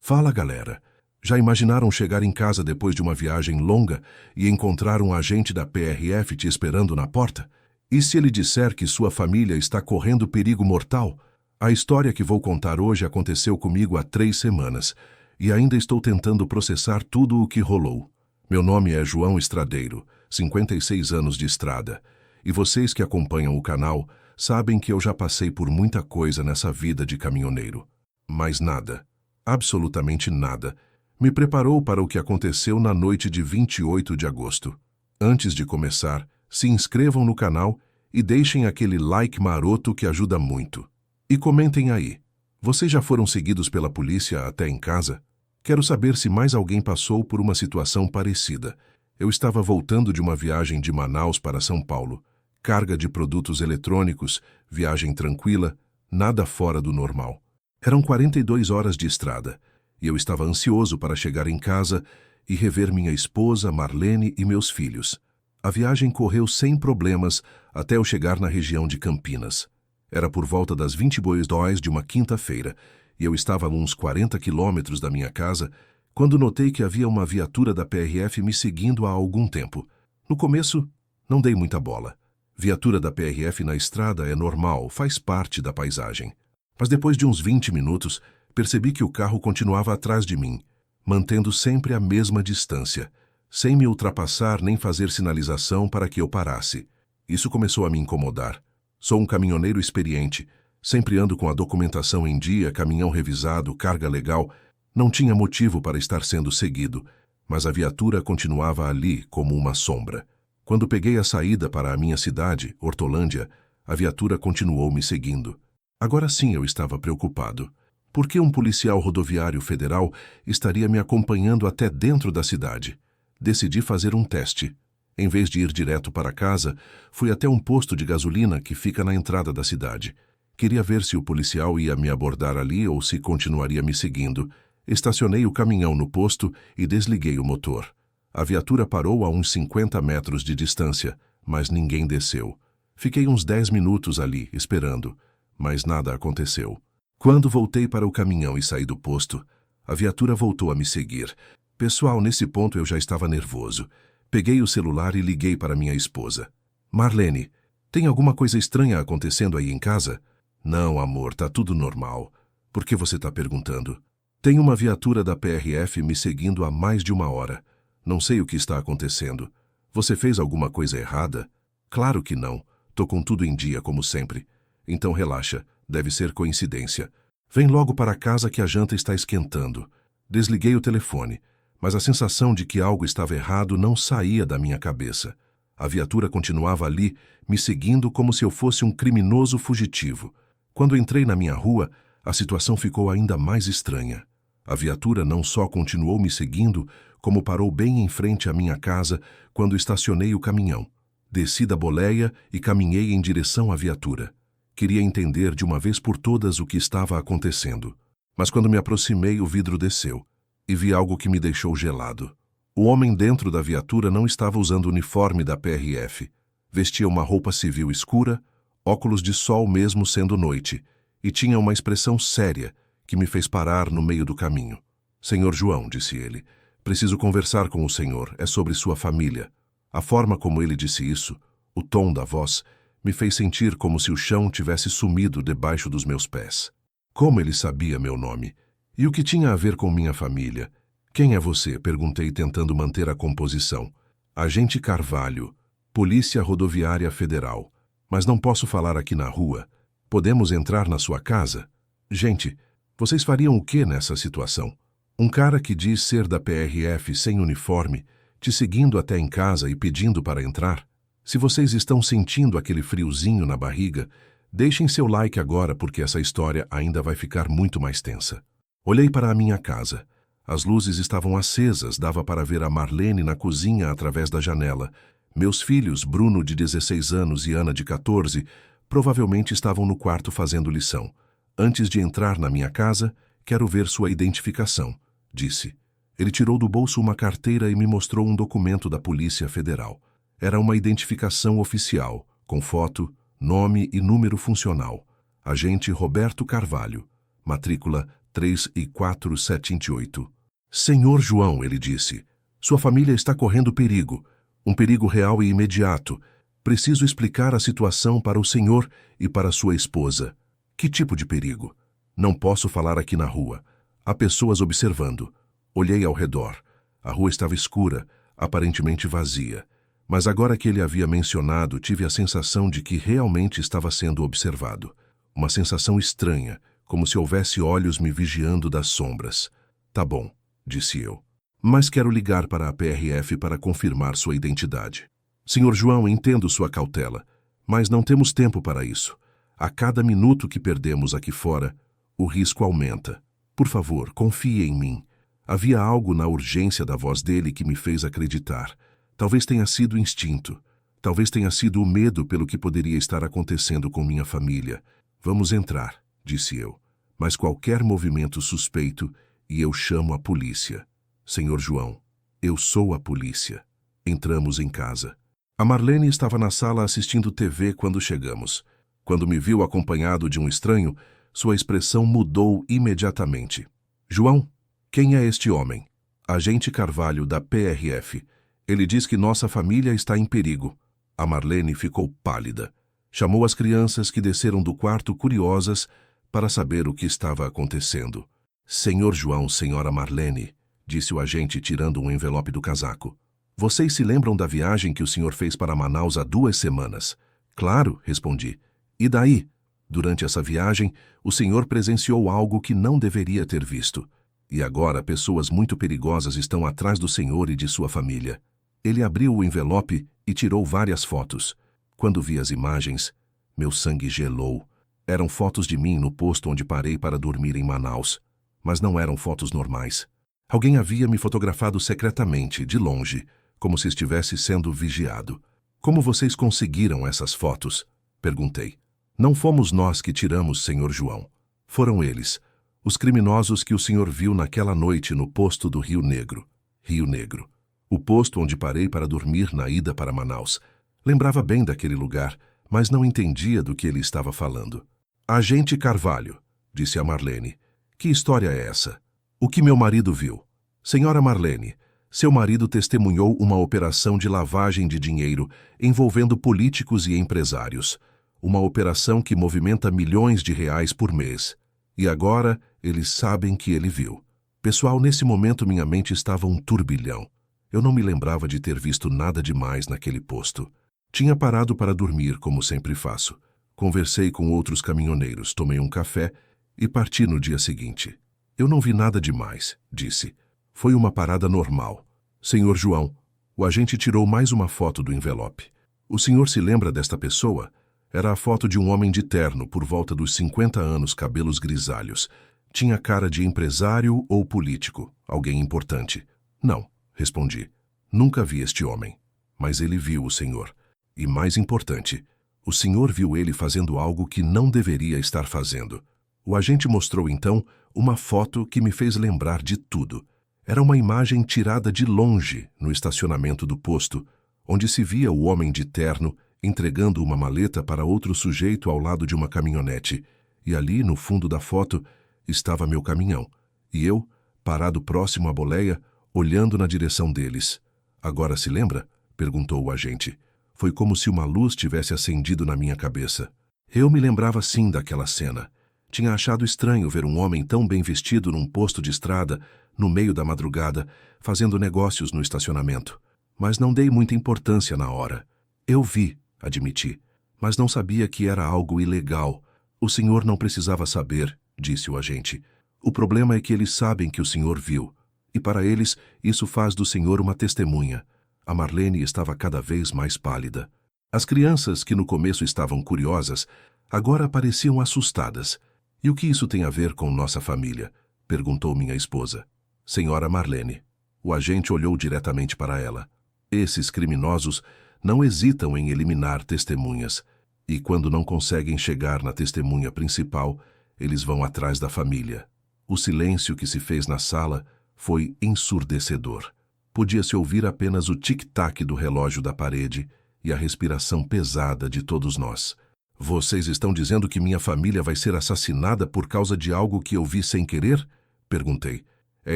Fala, galera. Já imaginaram chegar em casa depois de uma viagem longa e encontrar um agente da PRF te esperando na porta? E se ele disser que sua família está correndo perigo mortal? A história que vou contar hoje aconteceu comigo há 3 semanas e ainda estou tentando processar tudo o que rolou. Meu nome é João Estradeiro, 56 anos de estrada, e vocês que acompanham o canal sabem que eu já passei por muita coisa nessa vida de caminhoneiro. Mas nada, absolutamente nada, me preparou para o que aconteceu na noite de 28 de agosto. Antes de começar, se inscrevam no canal e deixem aquele like maroto que ajuda muito. E comentem aí, vocês já foram seguidos pela polícia até em casa? Quero saber se mais alguém passou por uma situação parecida. Eu estava voltando de uma viagem de Manaus para São Paulo. Carga de produtos eletrônicos, viagem tranquila, nada fora do normal. Eram 42 horas de estrada, e eu estava ansioso para chegar em casa e rever minha esposa, Marlene e meus filhos. A viagem correu sem problemas até eu chegar na região de Campinas. Era por volta das 22h de uma quinta-feira, e eu estava a uns 40 quilômetros da minha casa, quando notei que havia uma viatura da PRF me seguindo há algum tempo. No começo, não dei muita bola. Viatura da PRF na estrada é normal, faz parte da paisagem. Mas depois de uns 20 minutos, percebi que o carro continuava atrás de mim, mantendo sempre a mesma distância, sem me ultrapassar nem fazer sinalização para que eu parasse. Isso começou a me incomodar. Sou um caminhoneiro experiente, sempre ando com a documentação em dia, caminhão revisado, carga legal. Não tinha motivo para estar sendo seguido, mas a viatura continuava ali como uma sombra. Quando peguei a saída para a minha cidade, Hortolândia, a viatura continuou me seguindo. Agora sim eu estava preocupado. Por que um policial rodoviário federal estaria me acompanhando até dentro da cidade? Decidi fazer um teste. Em vez de ir direto para casa, fui até um posto de gasolina que fica na entrada da cidade. Queria ver se o policial ia me abordar ali ou se continuaria me seguindo. Estacionei o caminhão no posto e desliguei o motor. A viatura parou a uns 50 metros de distância, mas ninguém desceu. Fiquei uns 10 minutos ali, esperando, mas nada aconteceu. Quando voltei para o caminhão e saí do posto, a viatura voltou a me seguir. Pessoal, nesse ponto eu já estava nervoso. Peguei o celular e liguei para minha esposa. Marlene, tem alguma coisa estranha acontecendo aí em casa? Não, amor, tá tudo normal. Por que você está perguntando? Tem uma viatura da PRF me seguindo há mais de 1 hora. Não sei o que está acontecendo. Você fez alguma coisa errada? Claro que não. Tô com tudo em dia, como sempre. Então relaxa, deve ser coincidência. Vem logo para casa que a janta está esquentando. Desliguei o telefone, mas a sensação de que algo estava errado não saía da minha cabeça. A viatura continuava ali, me seguindo como se eu fosse um criminoso fugitivo. Quando entrei na minha rua, a situação ficou ainda mais estranha. A viatura não só continuou me seguindo, como parou bem em frente à minha casa quando estacionei o caminhão. Desci da boleia e caminhei em direção à viatura. Queria entender de uma vez por todas o que estava acontecendo. Mas quando me aproximei, o vidro desceu e vi algo que me deixou gelado. O homem dentro da viatura não estava usando o uniforme da PRF. Vestia uma roupa civil escura, óculos de sol mesmo sendo noite, e tinha uma expressão séria que me fez parar no meio do caminho. Senhor João, disse ele, preciso conversar com o senhor, é sobre sua família. A forma como ele disse isso, o tom da voz, me fez sentir como se o chão tivesse sumido debaixo dos meus pés. Como ele sabia meu nome? E o que tinha a ver com minha família? Quem é você? Perguntei tentando manter a composição. Agente Carvalho, Polícia Rodoviária Federal. Mas não posso falar aqui na rua. Podemos entrar na sua casa? Gente, vocês fariam o que nessa situação? Um cara que diz ser da PRF sem uniforme, te seguindo até em casa e pedindo para entrar? Se vocês estão sentindo aquele friozinho na barriga, deixem seu like agora porque essa história ainda vai ficar muito mais tensa. Olhei para a minha casa. As luzes estavam acesas, dava para ver a Marlene na cozinha através da janela. Meus filhos, Bruno de 16 anos e Ana de 14, provavelmente estavam no quarto fazendo lição. Antes de entrar na minha casa, quero ver sua identificação, disse. Ele tirou do bolso uma carteira e me mostrou um documento da Polícia Federal. Era uma identificação oficial, com foto, nome e número funcional. Agente Roberto Carvalho, matrícula 3:4-7-8. Senhor João, ele disse, sua família está correndo perigo, um perigo real e imediato. Preciso explicar a situação para o senhor e para sua esposa. Que tipo de perigo? Não posso falar aqui na rua. Há pessoas observando. Olhei ao redor. A rua estava escura, aparentemente vazia. Mas agora que ele havia mencionado, tive a sensação de que realmente estava sendo observado. Uma sensação estranha, como se houvesse olhos me vigiando das sombras. Tá bom, disse eu. Mas quero ligar para a PRF para confirmar sua identidade. Senhor João, entendo sua cautela, mas não temos tempo para isso. A cada minuto que perdemos aqui fora, o risco aumenta. Por favor, confie em mim. Havia algo na urgência da voz dele que me fez acreditar. Talvez tenha sido instinto. Talvez tenha sido o medo pelo que poderia estar acontecendo com minha família. Vamos entrar, disse eu. Mas qualquer movimento suspeito e eu chamo a polícia. Senhor João, eu sou a polícia. Entramos em casa. A Marlene estava na sala assistindo TV quando chegamos. Quando me viu acompanhado de um estranho, sua expressão mudou imediatamente. João, quem é este homem? Agente Carvalho, da PRF. Ele diz que nossa família está em perigo. A Marlene ficou pálida. Chamou as crianças que desceram do quarto curiosas para saber o que estava acontecendo. Senhor João, senhora Marlene, disse o agente tirando um envelope do casaco. Vocês se lembram da viagem que o senhor fez para Manaus há 2 semanas? Claro, respondi. E daí? Durante essa viagem, o senhor presenciou algo que não deveria ter visto. E agora pessoas muito perigosas estão atrás do senhor e de sua família. Ele abriu o envelope e tirou várias fotos. Quando vi as imagens, meu sangue gelou. Eram fotos de mim no posto onde parei para dormir em Manaus. Mas não eram fotos normais. Alguém havia me fotografado secretamente, de longe, como se estivesse sendo vigiado. Como vocês conseguiram essas fotos? Perguntei. Não fomos nós que tiramos, senhor João. Foram eles, os criminosos que o senhor viu naquela noite no posto do Rio Negro. Rio Negro. O posto onde parei para dormir na ida para Manaus. Lembrava bem daquele lugar, mas não entendia do que ele estava falando. Agente Carvalho, disse a Marlene. Que história é essa? O que meu marido viu? Senhora Marlene, seu marido testemunhou uma operação de lavagem de dinheiro envolvendo políticos e empresários. Uma operação que movimenta milhões de reais por mês. E agora eles sabem que ele viu. Pessoal, nesse momento minha mente estava um turbilhão. Eu não me lembrava de ter visto nada demais naquele posto. Tinha parado para dormir, como sempre faço. Conversei com outros caminhoneiros, tomei um café e parti no dia seguinte. Eu não vi nada demais, disse. Foi uma parada normal. Senhor João, o agente tirou mais uma foto do envelope. O senhor se lembra desta pessoa? Era a foto de um homem de terno, por volta dos 50 anos, cabelos grisalhos. Tinha cara de empresário ou político, alguém importante. Não, respondi. Nunca vi este homem. Mas ele viu o senhor. E mais importante, o senhor viu ele fazendo algo que não deveria estar fazendo. O agente mostrou então uma foto que me fez lembrar de tudo. Era uma imagem tirada de longe, no estacionamento do posto, onde se via o homem de terno entregando uma maleta para outro sujeito ao lado de uma caminhonete. E ali, no fundo da foto, estava meu caminhão. E eu, parado próximo à boleia, olhando na direção deles. Agora se lembra? Perguntou o agente. Foi como se uma luz tivesse acendido na minha cabeça. Eu me lembrava sim daquela cena. Tinha achado estranho ver um homem tão bem vestido num posto de estrada, no meio da madrugada, fazendo negócios no estacionamento. Mas não dei muita importância na hora. Eu vi, admiti, mas não sabia que era algo ilegal. O senhor não precisava saber, disse o agente. O problema é que eles sabem que o senhor viu. E para eles, isso faz do senhor uma testemunha. A Marlene estava cada vez mais pálida. As crianças, que no começo estavam curiosas, agora pareciam assustadas. E o que isso tem a ver com nossa família? Perguntou minha esposa. Senhora Marlene. O agente olhou diretamente para ela. Esses criminosos não hesitam em eliminar testemunhas. E quando não conseguem chegar na testemunha principal, eles vão atrás da família. O silêncio que se fez na sala foi ensurdecedor. Podia-se ouvir apenas o tic-tac do relógio da parede e a respiração pesada de todos nós. Vocês estão dizendo que minha família vai ser assassinada por causa de algo que eu vi sem querer? Perguntei. É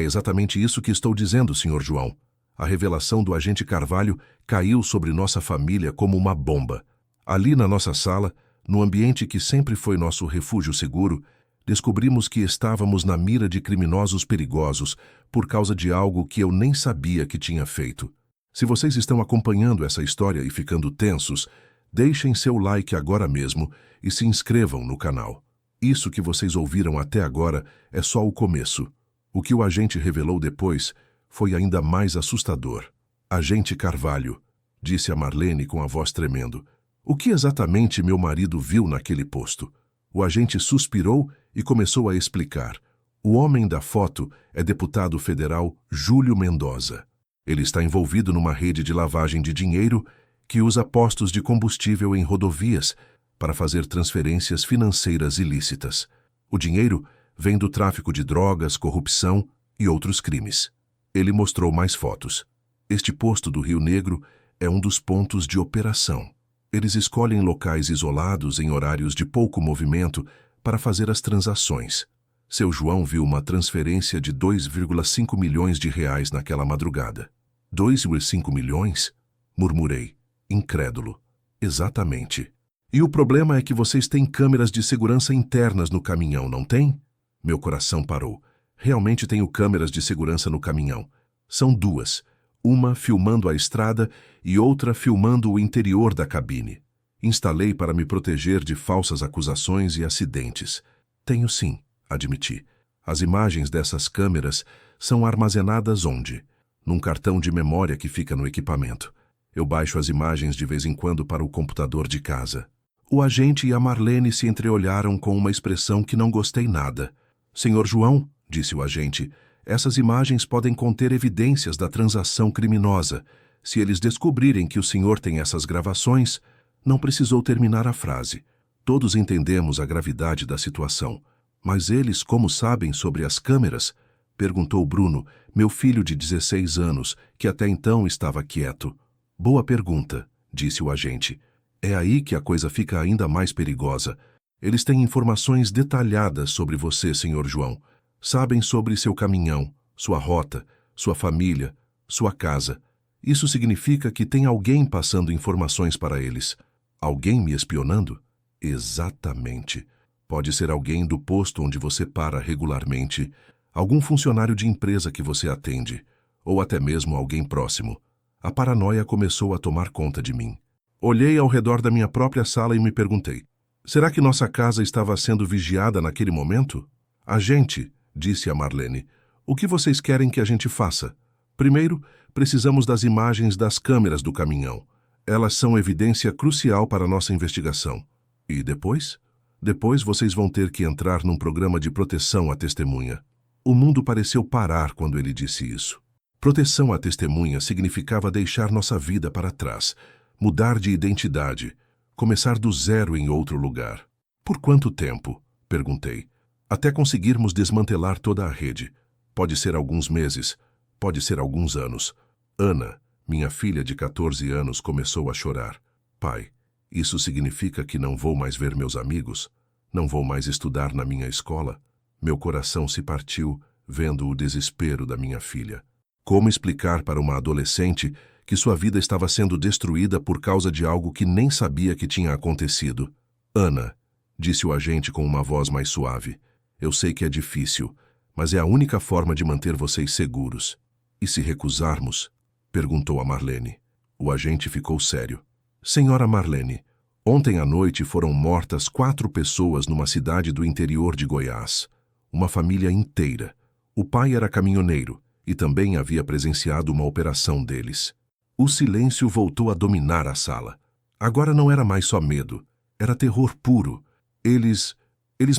exatamente isso que estou dizendo, Sr. João. A revelação do agente Carvalho caiu sobre nossa família como uma bomba. Ali na nossa sala, no ambiente que sempre foi nosso refúgio seguro, descobrimos que estávamos na mira de criminosos perigosos por causa de algo que eu nem sabia que tinha feito. Se vocês estão acompanhando essa história e ficando tensos, deixem seu like agora mesmo e se inscrevam no canal. Isso que vocês ouviram até agora é só o começo. O que o agente revelou depois foi ainda mais assustador. Agente Carvalho, disse a Marlene com a voz tremendo. O que exatamente meu marido viu naquele posto? O agente suspirou e começou a explicar. O homem da foto é deputado federal Júlio Mendoza. Ele está envolvido numa rede de lavagem de dinheiro que usa postos de combustível em rodovias para fazer transferências financeiras ilícitas. O dinheiro vem do tráfico de drogas, corrupção e outros crimes. Ele mostrou mais fotos. Este posto do Rio Negro é um dos pontos de operação. Eles escolhem locais isolados em horários de pouco movimento para fazer as transações. Seu João viu uma transferência de 2,5 milhões de reais naquela madrugada. 2,5 milhões? Murmurei, incrédulo. Exatamente. E o problema é que vocês têm câmeras de segurança internas no caminhão, não tem? Meu coração parou. Realmente tenho câmeras de segurança no caminhão. São duas. Uma filmando a estrada e outra filmando o interior da cabine. Instalei para me proteger de falsas acusações e acidentes. Tenho sim, admiti. As imagens dessas câmeras são armazenadas onde? Num cartão de memória que fica no equipamento. Eu baixo as imagens de vez em quando para o computador de casa. O agente e a Marlene se entreolharam com uma expressão que não gostei nada. Senhor João, disse o agente, essas imagens podem conter evidências da transação criminosa. Se eles descobrirem que o senhor tem essas gravações, não precisou terminar a frase. Todos entendemos a gravidade da situação. Mas eles, como sabem sobre as câmeras? Perguntou Bruno, meu filho de 16 anos, que até então estava quieto. Boa pergunta, disse o agente. É aí que a coisa fica ainda mais perigosa. Eles têm informações detalhadas sobre você, Sr. João. Sabem sobre seu caminhão, sua rota, sua família, sua casa. Isso significa que tem alguém passando informações para eles. Alguém me espionando? Exatamente. Pode ser alguém do posto onde você para regularmente, algum funcionário de empresa que você atende, ou até mesmo alguém próximo. A paranoia começou a tomar conta de mim. Olhei ao redor da minha própria sala e me perguntei, será que nossa casa estava sendo vigiada naquele momento? Agente, disse a Marlene, o que vocês querem que a gente faça? Primeiro, precisamos das imagens das câmeras do caminhão. Elas são evidência crucial para a nossa investigação. E depois? Depois vocês vão ter que entrar num programa de proteção à testemunha. O mundo pareceu parar quando ele disse isso. Proteção à testemunha significava deixar nossa vida para trás, mudar de identidade, começar do zero em outro lugar. Por quanto tempo? Perguntei. Até conseguirmos desmantelar toda a rede. Pode ser alguns meses, pode ser alguns anos. Ana, minha filha de 14 anos, começou a chorar. Pai, isso significa que não vou mais ver meus amigos? Não vou mais estudar na minha escola? Meu coração se partiu vendo o desespero da minha filha. Como explicar para uma adolescente que sua vida estava sendo destruída por causa de algo que nem sabia que tinha acontecido? Ana, disse o agente com uma voz mais suave, eu sei que é difícil, mas é a única forma de manter vocês seguros. E se recusarmos? Perguntou a Marlene. O agente ficou sério. Senhora Marlene, ontem à noite foram mortas 4 pessoas numa cidade do interior de Goiás. Uma família inteira. O pai era caminhoneiro e também havia presenciado uma operação deles. O silêncio voltou a dominar a sala. Agora não era mais só medo, era terror puro. Eles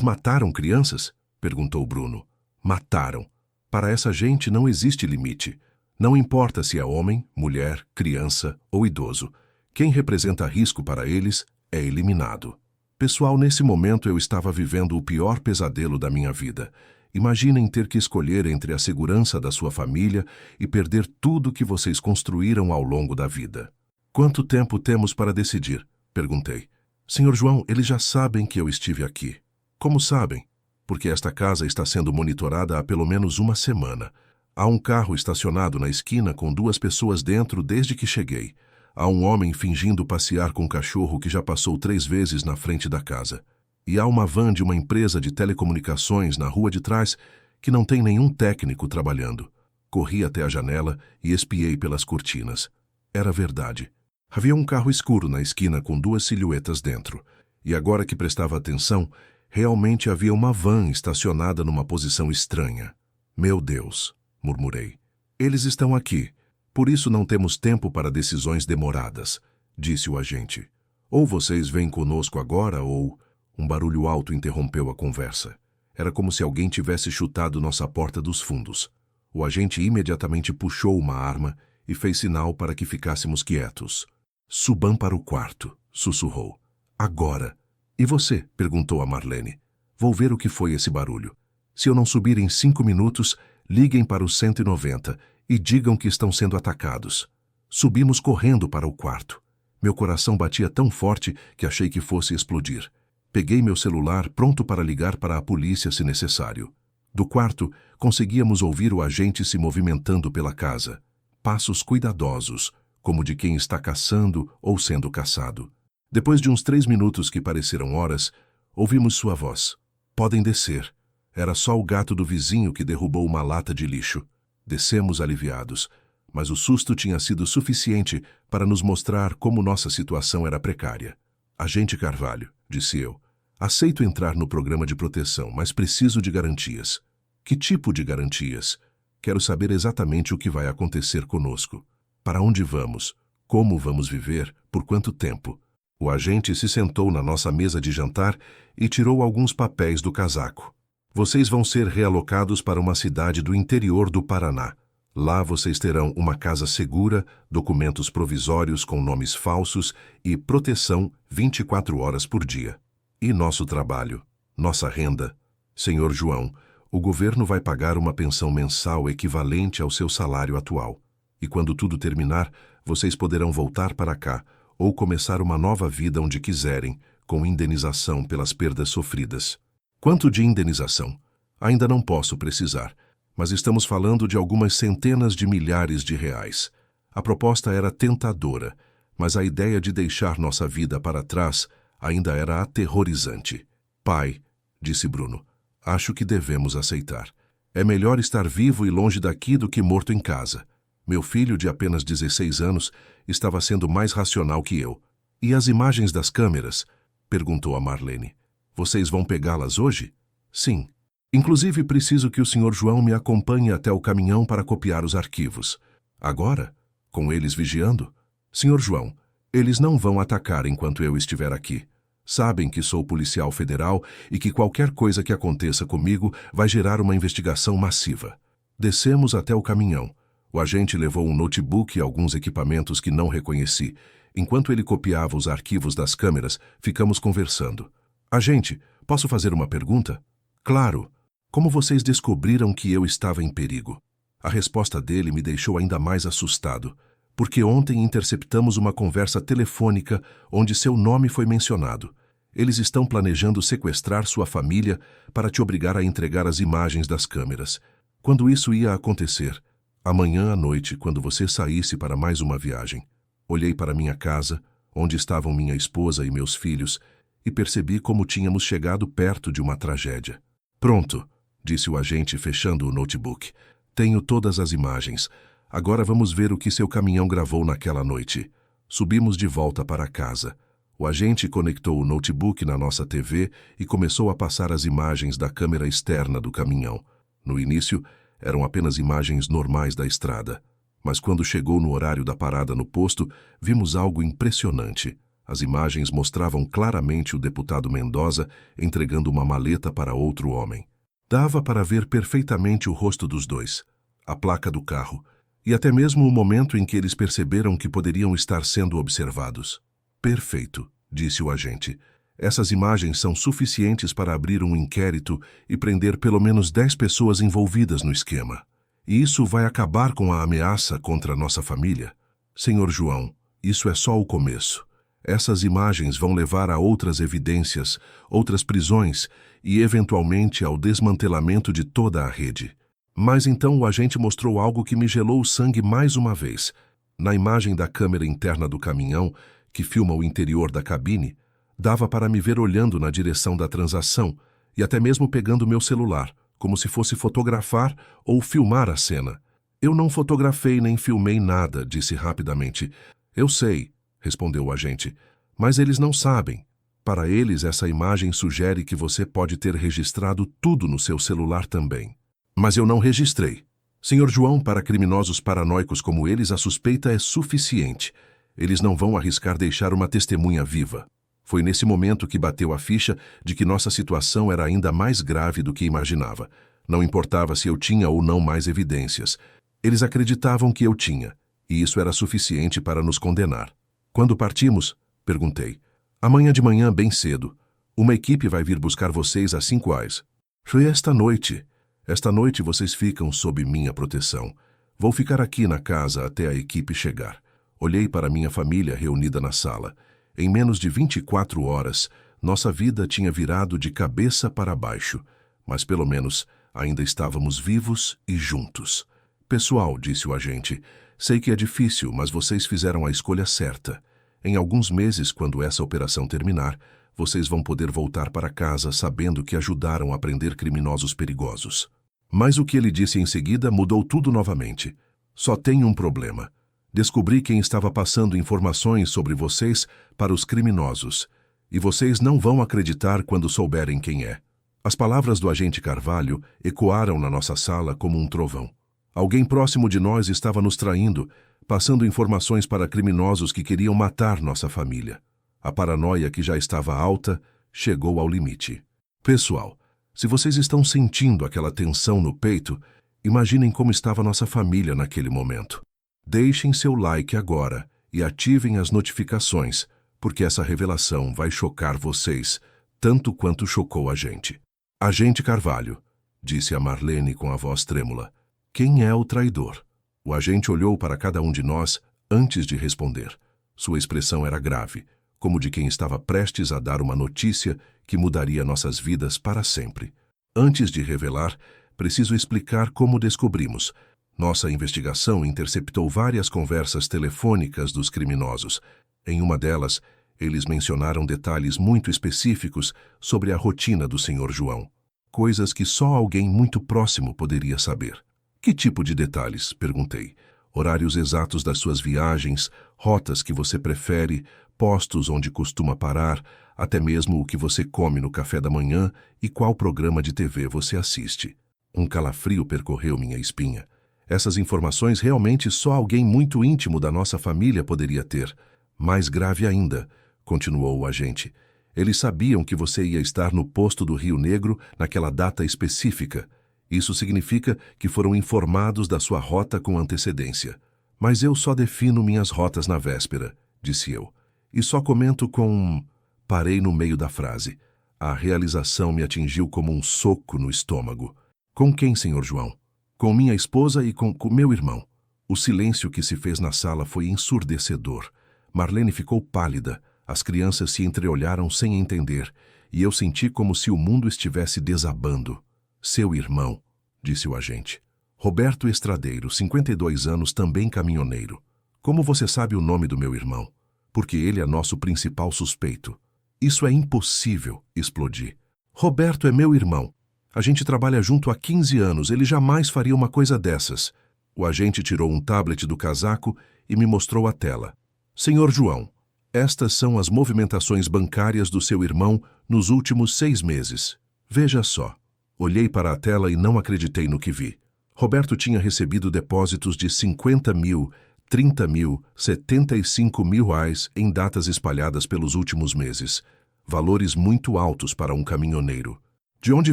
mataram crianças? Perguntou Bruno. Mataram. Para essa gente não existe limite. Não importa se é homem, mulher, criança ou idoso. Quem representa risco para eles é eliminado. Pessoal, nesse momento eu estava vivendo o pior pesadelo da minha vida. Imaginem ter que escolher entre a segurança da sua família e perder tudo que vocês construíram ao longo da vida. Quanto tempo temos para decidir? Perguntei. Senhor João, eles já sabem que eu estive aqui. Como sabem? Porque esta casa está sendo monitorada há pelo menos uma semana. Há um carro estacionado na esquina com 2 pessoas dentro desde que cheguei. Há um homem fingindo passear com um cachorro que já passou 3 vezes na frente da casa. E há uma van de uma empresa de telecomunicações na rua de trás que não tem nenhum técnico trabalhando. Corri até a janela e espiei pelas cortinas. Era verdade. Havia um carro escuro na esquina com 2 silhuetas dentro. E agora que prestava atenção, realmente havia uma van estacionada numa posição estranha. Meu Deus, murmurei. Eles estão aqui. Por isso não temos tempo para decisões demoradas, disse o agente. Ou vocês vêm conosco agora, ou... Um barulho alto interrompeu a conversa. Era como se alguém tivesse chutado nossa porta dos fundos. O agente imediatamente puxou uma arma e fez sinal para que ficássemos quietos. Subam para o quarto, sussurrou. Agora. E você? Perguntou a Marlene. Vou ver o que foi esse barulho. Se eu não subir em 5 minutos, liguem para o 190 e digam que estão sendo atacados. Subimos correndo para o quarto. Meu coração batia tão forte que achei que fosse explodir. Peguei meu celular pronto para ligar para a polícia se necessário. Do quarto, conseguíamos ouvir o agente se movimentando pela casa. Passos cuidadosos, como de quem está caçando ou sendo caçado. Depois de uns 3 minutos que pareceram horas, ouvimos sua voz. Podem descer. Era só o gato do vizinho que derrubou uma lata de lixo. Descemos aliviados, mas o susto tinha sido suficiente para nos mostrar como nossa situação era precária. Agente Carvalho, disse eu, aceito entrar no programa de proteção, mas preciso de garantias. Que tipo de garantias? Quero saber exatamente o que vai acontecer conosco. Para onde vamos? Como vamos viver? Por quanto tempo? O agente se sentou na nossa mesa de jantar e tirou alguns papéis do casaco. Vocês vão ser realocados para uma cidade do interior do Paraná. Lá vocês terão uma casa segura, documentos provisórios com nomes falsos e proteção 24 horas por dia. E nosso trabalho, nossa renda. Senhor João, o governo vai pagar uma pensão mensal equivalente ao seu salário atual. E quando tudo terminar, vocês poderão voltar para cá ou começar uma nova vida onde quiserem, com indenização pelas perdas sofridas. Quanto de indenização? Ainda não posso precisar. Mas estamos falando de algumas centenas de milhares de reais. A proposta era tentadora, mas a ideia de deixar nossa vida para trás ainda era aterrorizante. Pai, disse Bruno, acho que devemos aceitar. É melhor estar vivo e longe daqui do que morto em casa. Meu filho, de apenas 16 anos, estava sendo mais racional que eu. E as imagens das câmeras? Perguntou a Marlene. Vocês vão pegá-las hoje? Sim. Inclusive, preciso que o Sr. João me acompanhe até o caminhão para copiar os arquivos. Agora? Com eles vigiando? Sr. João, eles não vão atacar enquanto eu estiver aqui. Sabem que sou policial federal e que qualquer coisa que aconteça comigo vai gerar uma investigação massiva. Descemos até o caminhão. O agente levou um notebook e alguns equipamentos que não reconheci. Enquanto ele copiava os arquivos das câmeras, ficamos conversando. Agente, posso fazer uma pergunta? Claro. Como vocês descobriram que eu estava em perigo? A resposta dele me deixou ainda mais assustado, porque ontem interceptamos uma conversa telefônica onde seu nome foi mencionado. Eles estão planejando sequestrar sua família para te obrigar a entregar as imagens das câmeras. Quando isso ia acontecer? Amanhã à noite, quando você saísse para mais uma viagem. Olhei para minha casa, onde estavam minha esposa e meus filhos, e percebi como tínhamos chegado perto de uma tragédia. Pronto, disse o agente fechando o notebook. Tenho todas as imagens. Agora vamos ver o que seu caminhão gravou naquela noite. Subimos de volta para casa. O agente conectou o notebook na nossa TV e começou a passar as imagens da câmera externa do caminhão. No início, eram apenas imagens normais da estrada. Mas quando chegou no horário da parada no posto, vimos algo impressionante. As imagens mostravam claramente o deputado Mendoza entregando uma maleta para outro homem. Dava para ver perfeitamente o rosto dos dois, a placa do carro, e até mesmo o momento em que eles perceberam que poderiam estar sendo observados. Perfeito, disse o agente. Essas imagens são suficientes para abrir um inquérito e prender pelo menos 10 pessoas envolvidas no esquema. E isso vai acabar com a ameaça contra nossa família. Senhor João, isso é só o começo. Essas imagens vão levar a outras evidências, outras prisões e, eventualmente, ao desmantelamento de toda a rede. Mas então o agente mostrou algo que me gelou o sangue mais uma vez. Na imagem da câmera interna do caminhão, que filma o interior da cabine, dava para me ver olhando na direção da transação e até mesmo pegando meu celular, como se fosse fotografar ou filmar a cena. Eu não fotografei nem filmei nada, disse rapidamente. Eu sei, respondeu o agente, mas eles não sabem. Para eles, essa imagem sugere que você pode ter registrado tudo no seu celular também. Mas eu não registrei. Senhor João, para criminosos paranoicos como eles, a suspeita é suficiente. Eles não vão arriscar deixar uma testemunha viva. Foi nesse momento que bateu a ficha de que nossa situação era ainda mais grave do que imaginava. Não importava se eu tinha ou não mais evidências. Eles acreditavam que eu tinha, e isso era suficiente para nos condenar. Quando partimos? Perguntei. Amanhã de manhã, bem cedo. Uma equipe vai vir buscar vocês às 5 horas. Foi esta noite. Esta noite vocês ficam sob minha proteção. Vou ficar aqui na casa até a equipe chegar. Olhei para minha família reunida na sala. Em menos de 24 horas, nossa vida tinha virado de cabeça para baixo, mas pelo menos ainda estávamos vivos e juntos. Pessoal, disse o agente, sei que é difícil, mas vocês fizeram a escolha certa. Em alguns meses, quando essa operação terminar, vocês vão poder voltar para casa sabendo que ajudaram a prender criminosos perigosos. Mas o que ele disse em seguida mudou tudo novamente. Só tem um problema. Descobri quem estava passando informações sobre vocês para os criminosos, e vocês não vão acreditar quando souberem quem é. As palavras do agente Carvalho ecoaram na nossa sala como um trovão. Alguém próximo de nós estava nos traindo, passando informações para criminosos que queriam matar nossa família. A paranoia, que já estava alta, chegou ao limite. Pessoal, se vocês estão sentindo aquela tensão no peito, imaginem como estava nossa família naquele momento. Deixem seu like agora e ativem as notificações, porque essa revelação vai chocar vocês, tanto quanto chocou a gente. Agente Carvalho, disse a Marlene com a voz trêmula. Quem é o traidor? O agente olhou para cada um de nós antes de responder. Sua expressão era grave, como de quem estava prestes a dar uma notícia que mudaria nossas vidas para sempre. Antes de revelar, preciso explicar como descobrimos. Nossa investigação interceptou várias conversas telefônicas dos criminosos. Em uma delas, eles mencionaram detalhes muito específicos sobre a rotina do Sr. João. Coisas que só alguém muito próximo poderia saber. Que tipo de detalhes? Perguntei. Horários exatos das suas viagens, rotas que você prefere, postos onde costuma parar, até mesmo o que você come no café da manhã e qual programa de TV você assiste. Um calafrio percorreu minha espinha. Essas informações realmente só alguém muito íntimo da nossa família poderia ter. Mais grave ainda, continuou o agente. Eles sabiam que você ia estar no posto do Rio Negro naquela data específica. Isso significa que foram informados da sua rota com antecedência. Mas eu só defino minhas rotas na véspera, disse eu. E só comento com... Parei no meio da frase. A realização me atingiu como um soco no estômago. Com quem, Sr. João? Com minha esposa e com meu irmão. O silêncio que se fez na sala foi ensurdecedor. Marlene ficou pálida. As crianças se entreolharam sem entender, e eu senti como se o mundo estivesse desabando. Seu irmão, disse o agente. Roberto Estradeiro, 52 anos, também caminhoneiro. Como você sabe o nome do meu irmão? Porque ele é nosso principal suspeito. Isso é impossível, explodi. Roberto é meu irmão. A gente trabalha junto há 15 anos, ele jamais faria uma coisa dessas. O agente tirou um tablet do casaco e me mostrou a tela. Senhor João, estas são as movimentações bancárias do seu irmão nos últimos 6 meses. Veja só. Olhei para a tela e não acreditei no que vi. Roberto tinha recebido depósitos de 50 mil, 30 mil, 75 mil reais em datas espalhadas pelos últimos meses. Valores muito altos para um caminhoneiro. De onde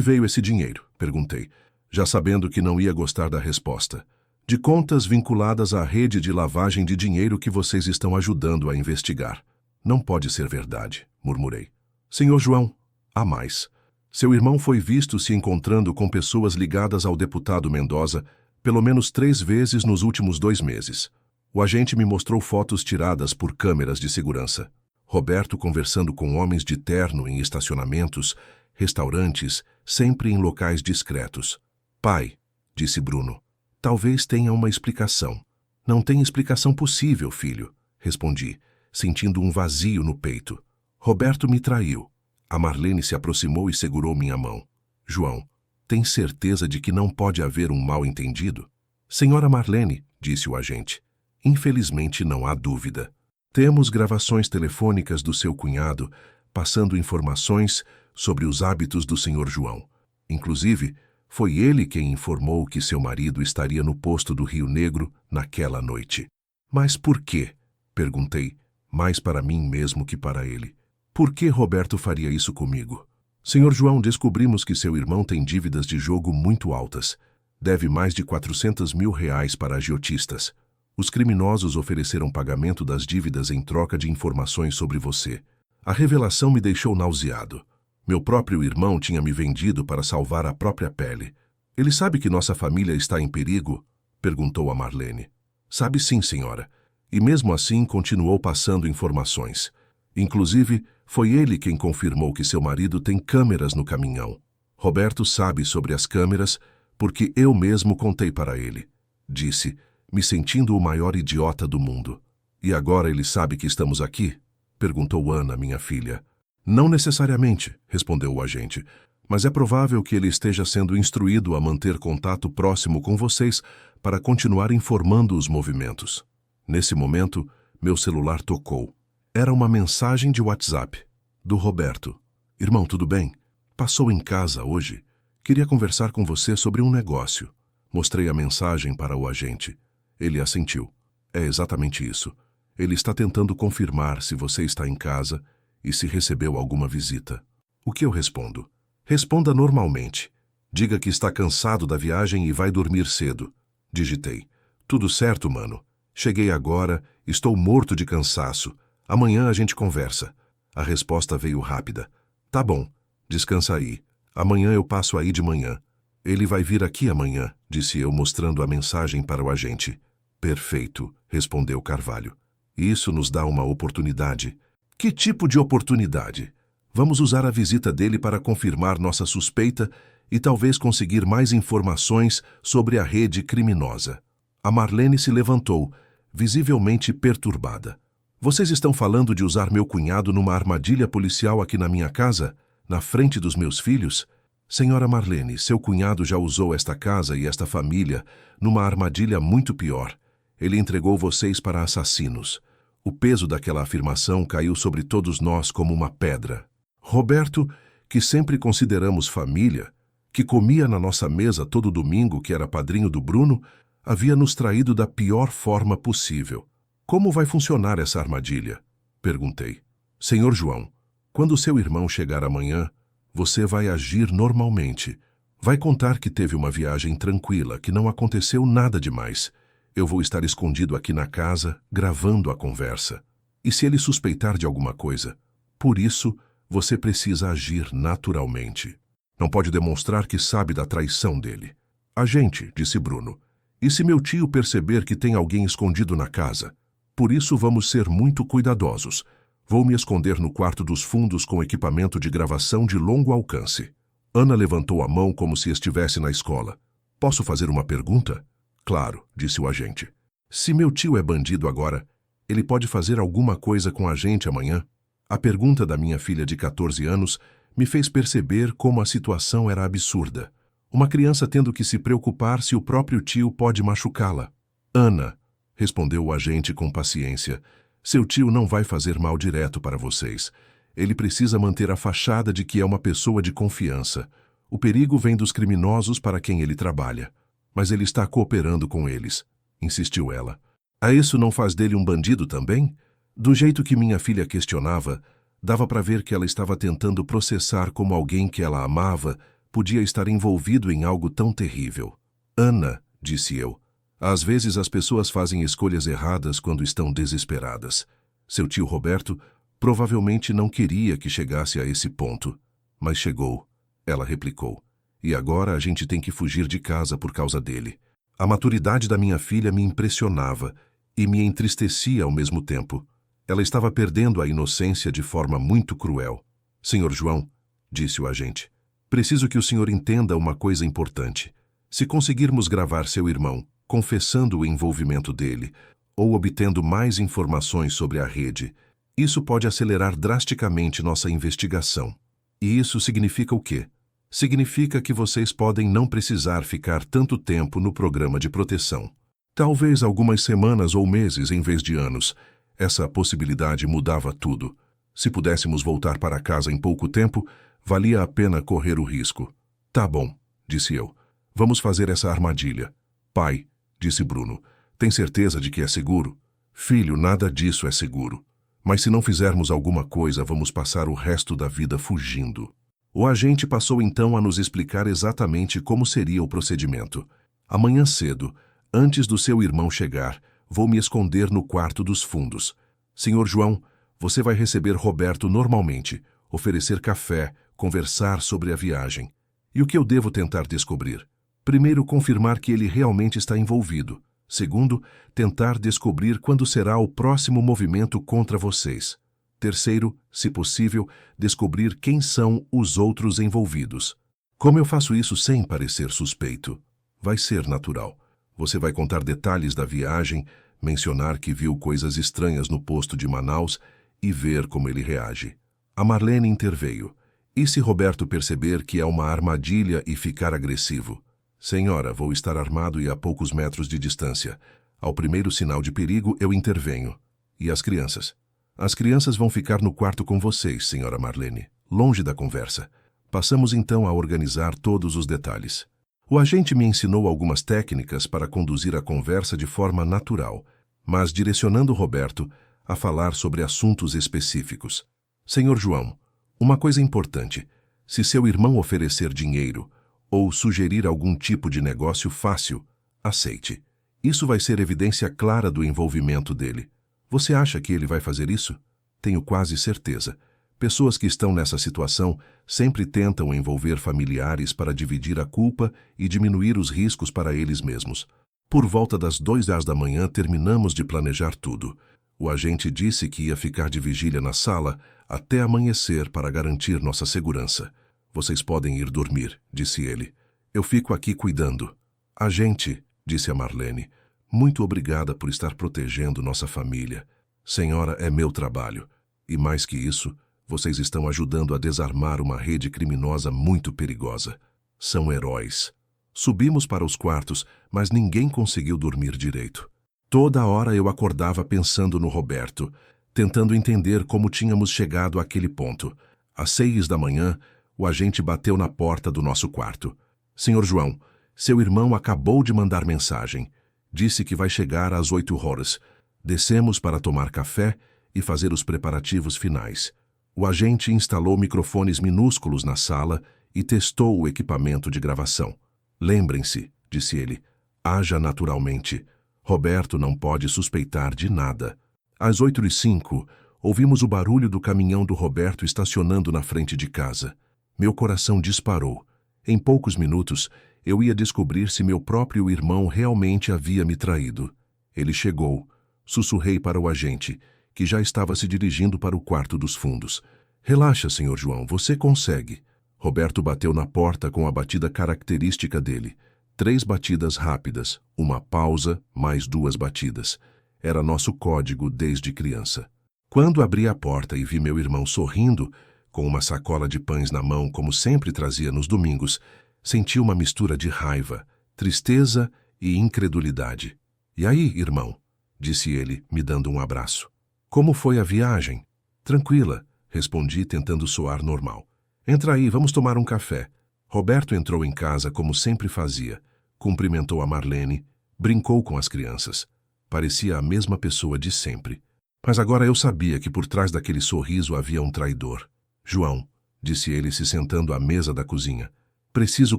veio esse dinheiro? Perguntei, já sabendo que não ia gostar da resposta. De contas vinculadas à rede de lavagem de dinheiro que vocês estão ajudando a investigar. Não pode ser verdade, murmurei. Senhor João, há mais. Seu irmão foi visto se encontrando com pessoas ligadas ao deputado Mendoza pelo menos 3 vezes nos últimos 2 meses. O agente me mostrou fotos tiradas por câmeras de segurança. Roberto conversando com homens de terno em estacionamentos, restaurantes, sempre em locais discretos. Pai, disse Bruno, talvez tenha uma explicação. Não tem explicação possível, filho, respondi, sentindo um vazio no peito. Roberto me traiu. A Marlene se aproximou e segurou minha mão. João, tem certeza de que não pode haver um mal-entendido? Senhora Marlene, disse o agente, infelizmente não há dúvida. Temos gravações telefônicas do seu cunhado passando informações sobre os hábitos do Sr. João. Inclusive, foi ele quem informou que seu marido estaria no posto do Rio Negro naquela noite. Mas por quê? Perguntei, mais para mim mesmo que para ele. Por que Roberto faria isso comigo? Sr. João, descobrimos que seu irmão tem dívidas de jogo muito altas. Deve mais de R$400 mil para agiotistas. Os criminosos ofereceram pagamento das dívidas em troca de informações sobre você. A revelação me deixou nauseado. Meu próprio irmão tinha me vendido para salvar a própria pele. Ele sabe que nossa família está em perigo? Perguntou a Marlene. Sabe sim, senhora. E mesmo assim continuou passando informações. Inclusive, foi ele quem confirmou que seu marido tem câmeras no caminhão. Roberto sabe sobre as câmeras porque eu mesmo contei para ele. Disse, me sentindo o maior idiota do mundo. E agora ele sabe que estamos aqui? Perguntou Ana, minha filha. Não necessariamente, respondeu o agente, mas é provável que ele esteja sendo instruído a manter contato próximo com vocês para continuar informando os movimentos. Nesse momento, meu celular tocou. Era uma mensagem de WhatsApp, do Roberto. Irmão, tudo bem? Passou em casa hoje? Queria conversar com você sobre um negócio. Mostrei a mensagem para o agente. Ele assentiu. É exatamente isso. Ele está tentando confirmar se você está em casa e se recebeu alguma visita. O que eu respondo? Responda normalmente. Diga que está cansado da viagem e vai dormir cedo. Digitei. Tudo certo, mano. Cheguei agora, estou morto de cansaço. Amanhã a gente conversa. A resposta veio rápida. Tá bom, descansa aí. Amanhã eu passo aí de manhã. Ele vai vir aqui amanhã, disse eu mostrando a mensagem para o agente. Perfeito, respondeu Carvalho. Isso nos dá uma oportunidade. Que tipo de oportunidade? Vamos usar a visita dele para confirmar nossa suspeita e talvez conseguir mais informações sobre a rede criminosa. A Marlene se levantou, visivelmente perturbada. Vocês estão falando de usar meu cunhado numa armadilha policial aqui na minha casa, na frente dos meus filhos? Senhora Marlene, seu cunhado já usou esta casa e esta família numa armadilha muito pior. Ele entregou vocês para assassinos. O peso daquela afirmação caiu sobre todos nós como uma pedra. Roberto, que sempre consideramos família, que comia na nossa mesa todo domingo, que era padrinho do Bruno, havia nos traído da pior forma possível. Como vai funcionar essa armadilha? Perguntei. Senhor João, quando seu irmão chegar amanhã, você vai agir normalmente. Vai contar que teve uma viagem tranquila, que não aconteceu nada demais. Eu vou estar escondido aqui na casa, gravando a conversa. E se ele suspeitar de alguma coisa? Por isso, você precisa agir naturalmente. Não pode demonstrar que sabe da traição dele. Agente, disse Bruno, e se meu tio perceber que tem alguém escondido na casa? Por isso vamos ser muito cuidadosos. Vou me esconder no quarto dos fundos com equipamento de gravação de longo alcance. Ana levantou a mão como se estivesse na escola. Posso fazer uma pergunta? Claro, disse o agente. Se meu tio é bandido agora, ele pode fazer alguma coisa com a gente amanhã? A pergunta da minha filha de 14 anos me fez perceber como a situação era absurda. Uma criança tendo que se preocupar se o próprio tio pode machucá-la. Ana, respondeu o agente com paciência, seu tio não vai fazer mal direto para vocês. Ele precisa manter a fachada de que é uma pessoa de confiança. O perigo vem dos criminosos para quem ele trabalha. Mas ele está cooperando com eles, insistiu ela. A isso não faz dele um bandido também? Do jeito que minha filha questionava, dava para ver que ela estava tentando processar como alguém que ela amava podia estar envolvido em algo tão terrível. Ana, disse eu, às vezes as pessoas fazem escolhas erradas quando estão desesperadas. Seu tio Roberto provavelmente não queria que chegasse a esse ponto, mas chegou, ela replicou. E agora a gente tem que fugir de casa por causa dele. A maturidade da minha filha me impressionava e me entristecia ao mesmo tempo. Ela estava perdendo a inocência de forma muito cruel. Senhor João, disse o agente, preciso que o senhor entenda uma coisa importante. Se conseguirmos gravar seu irmão, confessando o envolvimento dele, ou obtendo mais informações sobre a rede, isso pode acelerar drasticamente nossa investigação. E isso significa o quê? Significa que vocês podem não precisar ficar tanto tempo no programa de proteção. Talvez algumas semanas ou meses em vez de anos. Essa possibilidade mudava tudo. Se pudéssemos voltar para casa em pouco tempo, valia a pena correr o risco. Tá bom, disse eu. Vamos fazer essa armadilha. Pai, disse Bruno, tem certeza de que é seguro? Filho, nada disso é seguro. Mas se não fizermos alguma coisa, vamos passar o resto da vida fugindo. O agente passou então a nos explicar exatamente como seria o procedimento. Amanhã cedo, antes do seu irmão chegar, vou me esconder no quarto dos fundos. Senhor João, você vai receber Roberto normalmente, oferecer café, conversar sobre a viagem. E o que eu devo tentar descobrir? Primeiro, confirmar que ele realmente está envolvido. Segundo, tentar descobrir quando será o próximo movimento contra vocês. Terceiro, se possível, descobrir quem são os outros envolvidos. Como eu faço isso sem parecer suspeito? Vai ser natural. Você vai contar detalhes da viagem, mencionar que viu coisas estranhas no posto de Manaus e ver como ele reage. A Marlene interveio. E se Roberto perceber que é uma armadilha e ficar agressivo? Senhora, vou estar armado e a poucos metros de distância. Ao primeiro sinal de perigo, eu intervenho. E as crianças? As crianças vão ficar no quarto com vocês, senhora Marlene, longe da conversa. Passamos então a organizar todos os detalhes. O agente me ensinou algumas técnicas para conduzir a conversa de forma natural, mas direcionando Roberto a falar sobre assuntos específicos. Senhor João, uma coisa importante. Se seu irmão oferecer dinheiro ou sugerir algum tipo de negócio fácil, aceite. Isso vai ser evidência clara do envolvimento dele. Você acha que ele vai fazer isso? Tenho quase certeza. Pessoas que estão nessa situação sempre tentam envolver familiares para dividir a culpa e diminuir os riscos para eles mesmos. Por volta das 2h da manhã terminamos de planejar tudo. O agente disse que ia ficar de vigília na sala até amanhecer para garantir nossa segurança. Vocês podem ir dormir, disse ele. Eu fico aqui cuidando. Agente, disse a Marlene, muito obrigada por estar protegendo nossa família. Senhora, é meu trabalho. E mais que isso, vocês estão ajudando a desarmar uma rede criminosa muito perigosa. São heróis. Subimos para os quartos, mas ninguém conseguiu dormir direito. Toda hora eu acordava pensando no Roberto, tentando entender como tínhamos chegado àquele ponto. Às 6 da manhã, o agente bateu na porta do nosso quarto. Senhor João, seu irmão acabou de mandar mensagem. Disse que vai chegar às 8h. Descemos para tomar café e fazer os preparativos finais. O agente instalou microfones minúsculos na sala e testou o equipamento de gravação. Lembrem-se, disse ele, haja naturalmente. Roberto não pode suspeitar de nada. Às 8h05, ouvimos o barulho do caminhão do Roberto estacionando na frente de casa. Meu coração disparou. Em poucos minutos, eu ia descobrir se meu próprio irmão realmente havia me traído. Ele chegou. Sussurrei para o agente, que já estava se dirigindo para o quarto dos fundos. Relaxa, senhor João, você consegue. Roberto bateu na porta com a batida característica dele. 3 batidas rápidas, uma pausa, mais 2 batidas. Era nosso código desde criança. Quando abri a porta e vi meu irmão sorrindo, com uma sacola de pães na mão, como sempre trazia nos domingos, senti uma mistura de raiva, tristeza e incredulidade. E aí, irmão? Disse ele, me dando um abraço. Como foi a viagem? Tranquila, respondi, tentando soar normal. Entra aí, vamos tomar um café. Roberto entrou em casa como sempre fazia. Cumprimentou a Marlene, brincou com as crianças. Parecia a mesma pessoa de sempre. Mas agora eu sabia que por trás daquele sorriso havia um traidor. João, disse ele se sentando à mesa da cozinha, preciso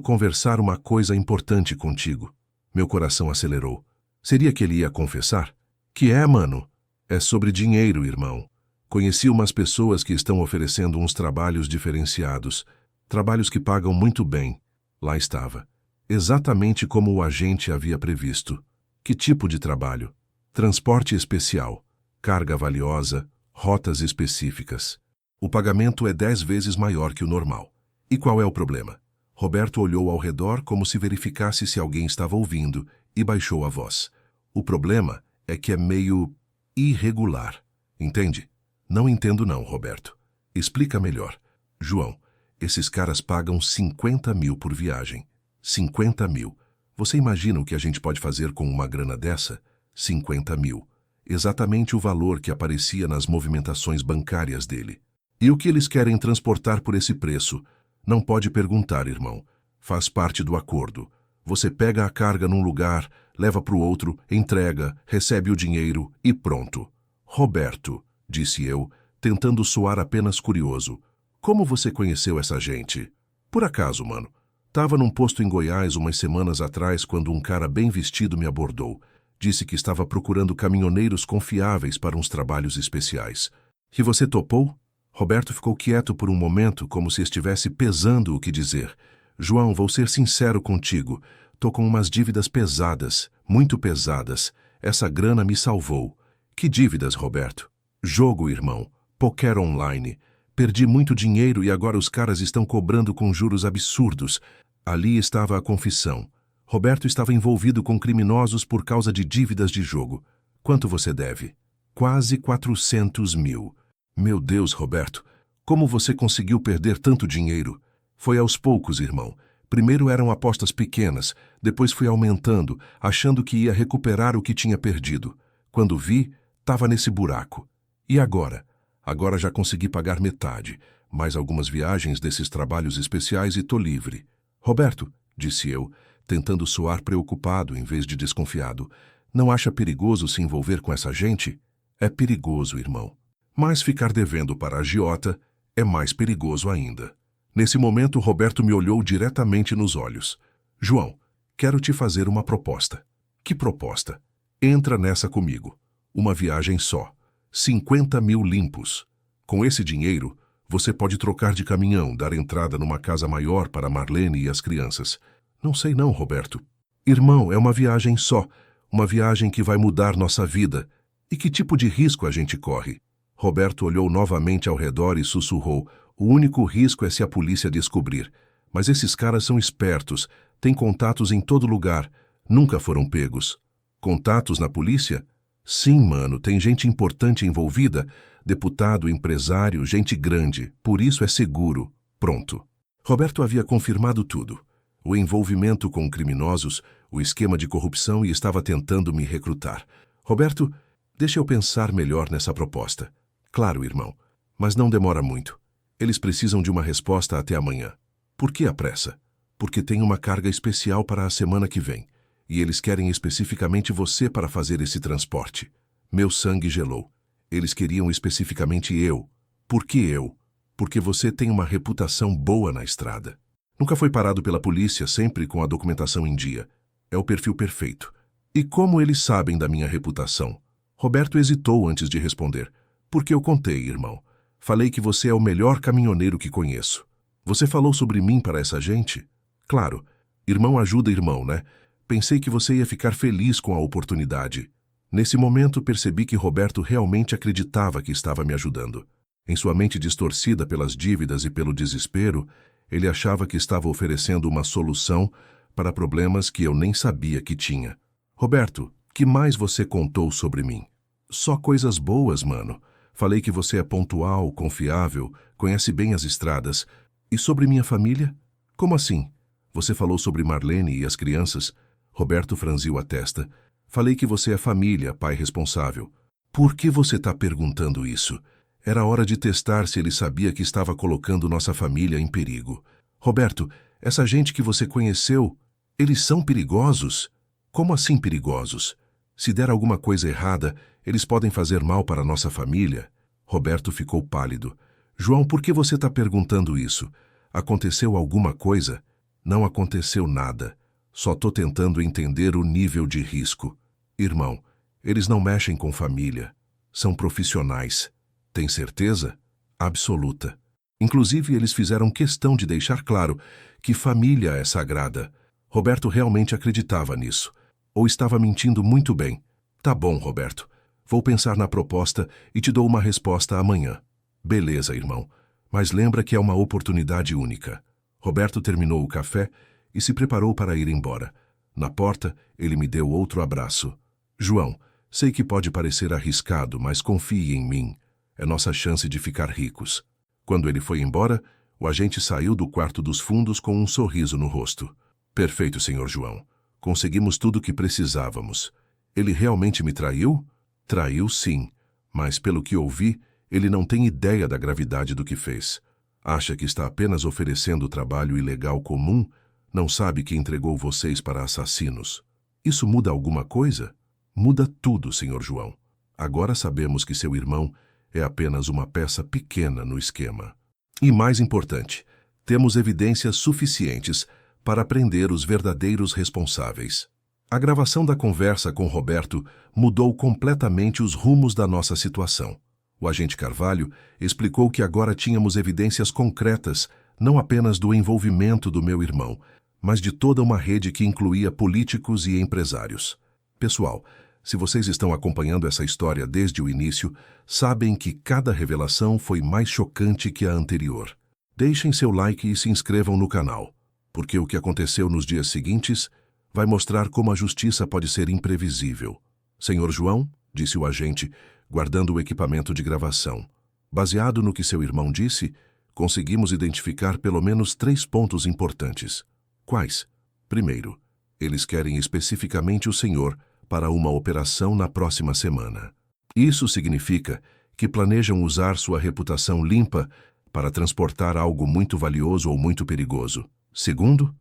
conversar uma coisa importante contigo. Meu coração acelerou. Seria que ele ia confessar? Que é, mano? É sobre dinheiro, irmão. Conheci umas pessoas que estão oferecendo uns trabalhos diferenciados. Trabalhos que pagam muito bem. Lá estava. Exatamente como o agente havia previsto. Que tipo de trabalho? Transporte especial. Carga valiosa. Rotas específicas. O pagamento é 10 vezes maior que o normal. E qual é o problema? Roberto olhou ao redor como se verificasse se alguém estava ouvindo e baixou a voz. O problema é que é meio irregular. Entende? Não entendo não, Roberto. Explica melhor. João, esses caras pagam 50 mil por viagem. 50 mil. Você imagina o que a gente pode fazer com uma grana dessa? 50 mil. Exatamente o valor que aparecia nas movimentações bancárias dele. E o que eles querem transportar por esse preço? Não pode perguntar, irmão. Faz parte do acordo. Você pega a carga num lugar, leva para o outro, entrega, recebe o dinheiro e pronto. Roberto, disse eu, tentando soar apenas curioso. Como você conheceu essa gente? Por acaso, mano. Tava num posto em Goiás umas semanas atrás quando um cara bem vestido me abordou. Disse que estava procurando caminhoneiros confiáveis para uns trabalhos especiais. E você topou? Roberto ficou quieto por um momento, como se estivesse pesando o que dizer. João, vou ser sincero contigo. Tô com umas dívidas pesadas, muito pesadas. Essa grana me salvou. Que dívidas, Roberto? Jogo, irmão. Poker online. Perdi muito dinheiro e agora os caras estão cobrando com juros absurdos. Ali estava a confissão. Roberto estava envolvido com criminosos por causa de dívidas de jogo. Quanto você deve? Quase 400 mil. Meu Deus, Roberto, como você conseguiu perder tanto dinheiro? Foi aos poucos, irmão. Primeiro eram apostas pequenas, depois fui aumentando, achando que ia recuperar o que tinha perdido. Quando vi, estava nesse buraco. E agora? Agora já consegui pagar metade, mais algumas viagens desses trabalhos especiais e tô livre. Roberto, disse eu, tentando soar preocupado em vez de desconfiado, não acha perigoso se envolver com essa gente? É perigoso, irmão. Mas ficar devendo para a agiota é mais perigoso ainda. Nesse momento, Roberto me olhou diretamente nos olhos. João, quero te fazer uma proposta. Que proposta? Entra nessa comigo. Uma viagem só. 50 mil limpos. Com esse dinheiro, você pode trocar de caminhão, dar entrada numa casa maior para Marlene e as crianças. Não sei não, Roberto. Irmão, é uma viagem só. Uma viagem que vai mudar nossa vida. E que tipo de risco a gente corre? Roberto olhou novamente ao redor e sussurrou. O único risco é se a polícia descobrir. Mas esses caras são espertos, têm contatos em todo lugar. Nunca foram pegos. Contatos na polícia? Sim, mano, tem gente importante envolvida. Deputado, empresário, gente grande. Por isso é seguro. Pronto. Roberto havia confirmado tudo. O envolvimento com criminosos, o esquema de corrupção e estava tentando me recrutar. Roberto, deixa eu pensar melhor nessa proposta. Claro, irmão, mas não demora muito. Eles precisam de uma resposta até amanhã. Por que a pressa? Porque tem uma carga especial para a semana que vem. E eles querem especificamente você para fazer esse transporte. Meu sangue gelou. Eles queriam especificamente eu. Por que eu? Porque você tem uma reputação boa na estrada. Nunca foi parado pela polícia, sempre com a documentação em dia. É o perfil perfeito. E como eles sabem da minha reputação? Roberto hesitou antes de responder. Porque eu contei, irmão. Falei que você é o melhor caminhoneiro que conheço. Você falou sobre mim para essa gente? Claro. Irmão ajuda irmão, né? Pensei que você ia ficar feliz com a oportunidade. Nesse momento, percebi que Roberto realmente acreditava que estava me ajudando. Em sua mente distorcida pelas dívidas e pelo desespero, ele achava que estava oferecendo uma solução para problemas que eu nem sabia que tinha. Roberto, que mais você contou sobre mim? Só coisas boas, mano. Falei que você é pontual, confiável, conhece bem as estradas. E sobre minha família? Como assim? Você falou sobre Marlene e as crianças? Roberto franziu a testa. Falei que você é família, pai responsável. Por que você está perguntando isso? Era hora de testar se ele sabia que estava colocando nossa família em perigo. Roberto, essa gente que você conheceu, eles são perigosos? Como assim perigosos? Se der alguma coisa errada, eles podem fazer mal para nossa família? Roberto ficou pálido. João, por que você está perguntando isso? Aconteceu alguma coisa? Não aconteceu nada. Só estou tentando entender o nível de risco. Irmão, eles não mexem com família. São profissionais. Tem certeza? Absoluta. Inclusive, eles fizeram questão de deixar claro que família é sagrada. Roberto realmente acreditava nisso. Ou estava mentindo muito bem. Tá bom, Roberto. Vou pensar na proposta e te dou uma resposta amanhã. Beleza, irmão. Mas lembra que é uma oportunidade única. Roberto terminou o café e se preparou para ir embora. Na porta, ele me deu outro abraço. João, sei que pode parecer arriscado, mas confie em mim. É nossa chance de ficar ricos. Quando ele foi embora, o agente saiu do quarto dos fundos com um sorriso no rosto. Perfeito, senhor João. Conseguimos tudo o que precisávamos. Ele realmente me traiu? Traiu, sim. Mas, pelo que ouvi, ele não tem ideia da gravidade do que fez. Acha que está apenas oferecendo trabalho ilegal comum? Não sabe que entregou vocês para assassinos. Isso muda alguma coisa? Muda tudo, senhor João. Agora sabemos que seu irmão é apenas uma peça pequena no esquema. E mais importante, temos evidências suficientes para prender os verdadeiros responsáveis. A gravação da conversa com Roberto mudou completamente os rumos da nossa situação. O agente Carvalho explicou que agora tínhamos evidências concretas, não apenas do envolvimento do meu irmão, mas de toda uma rede que incluía políticos e empresários. Pessoal, se vocês estão acompanhando essa história desde o início, sabem que cada revelação foi mais chocante que a anterior. Deixem seu like e se inscrevam no canal, porque o que aconteceu nos dias seguintes vai mostrar como a justiça pode ser imprevisível. Senhor João, disse o agente, guardando o equipamento de gravação. Baseado no que seu irmão disse, conseguimos identificar pelo menos 3 pontos importantes. Quais? Primeiro, eles querem especificamente o senhor para uma operação na próxima semana. Isso significa que planejam usar sua reputação limpa para transportar algo muito valioso ou muito perigoso. Segundo,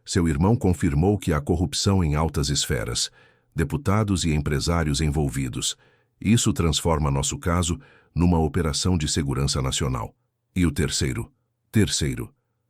seu irmão confirmou que há corrupção em altas esferas, deputados e empresários envolvidos. Isso transforma nosso caso numa operação de segurança nacional. E o terceiro,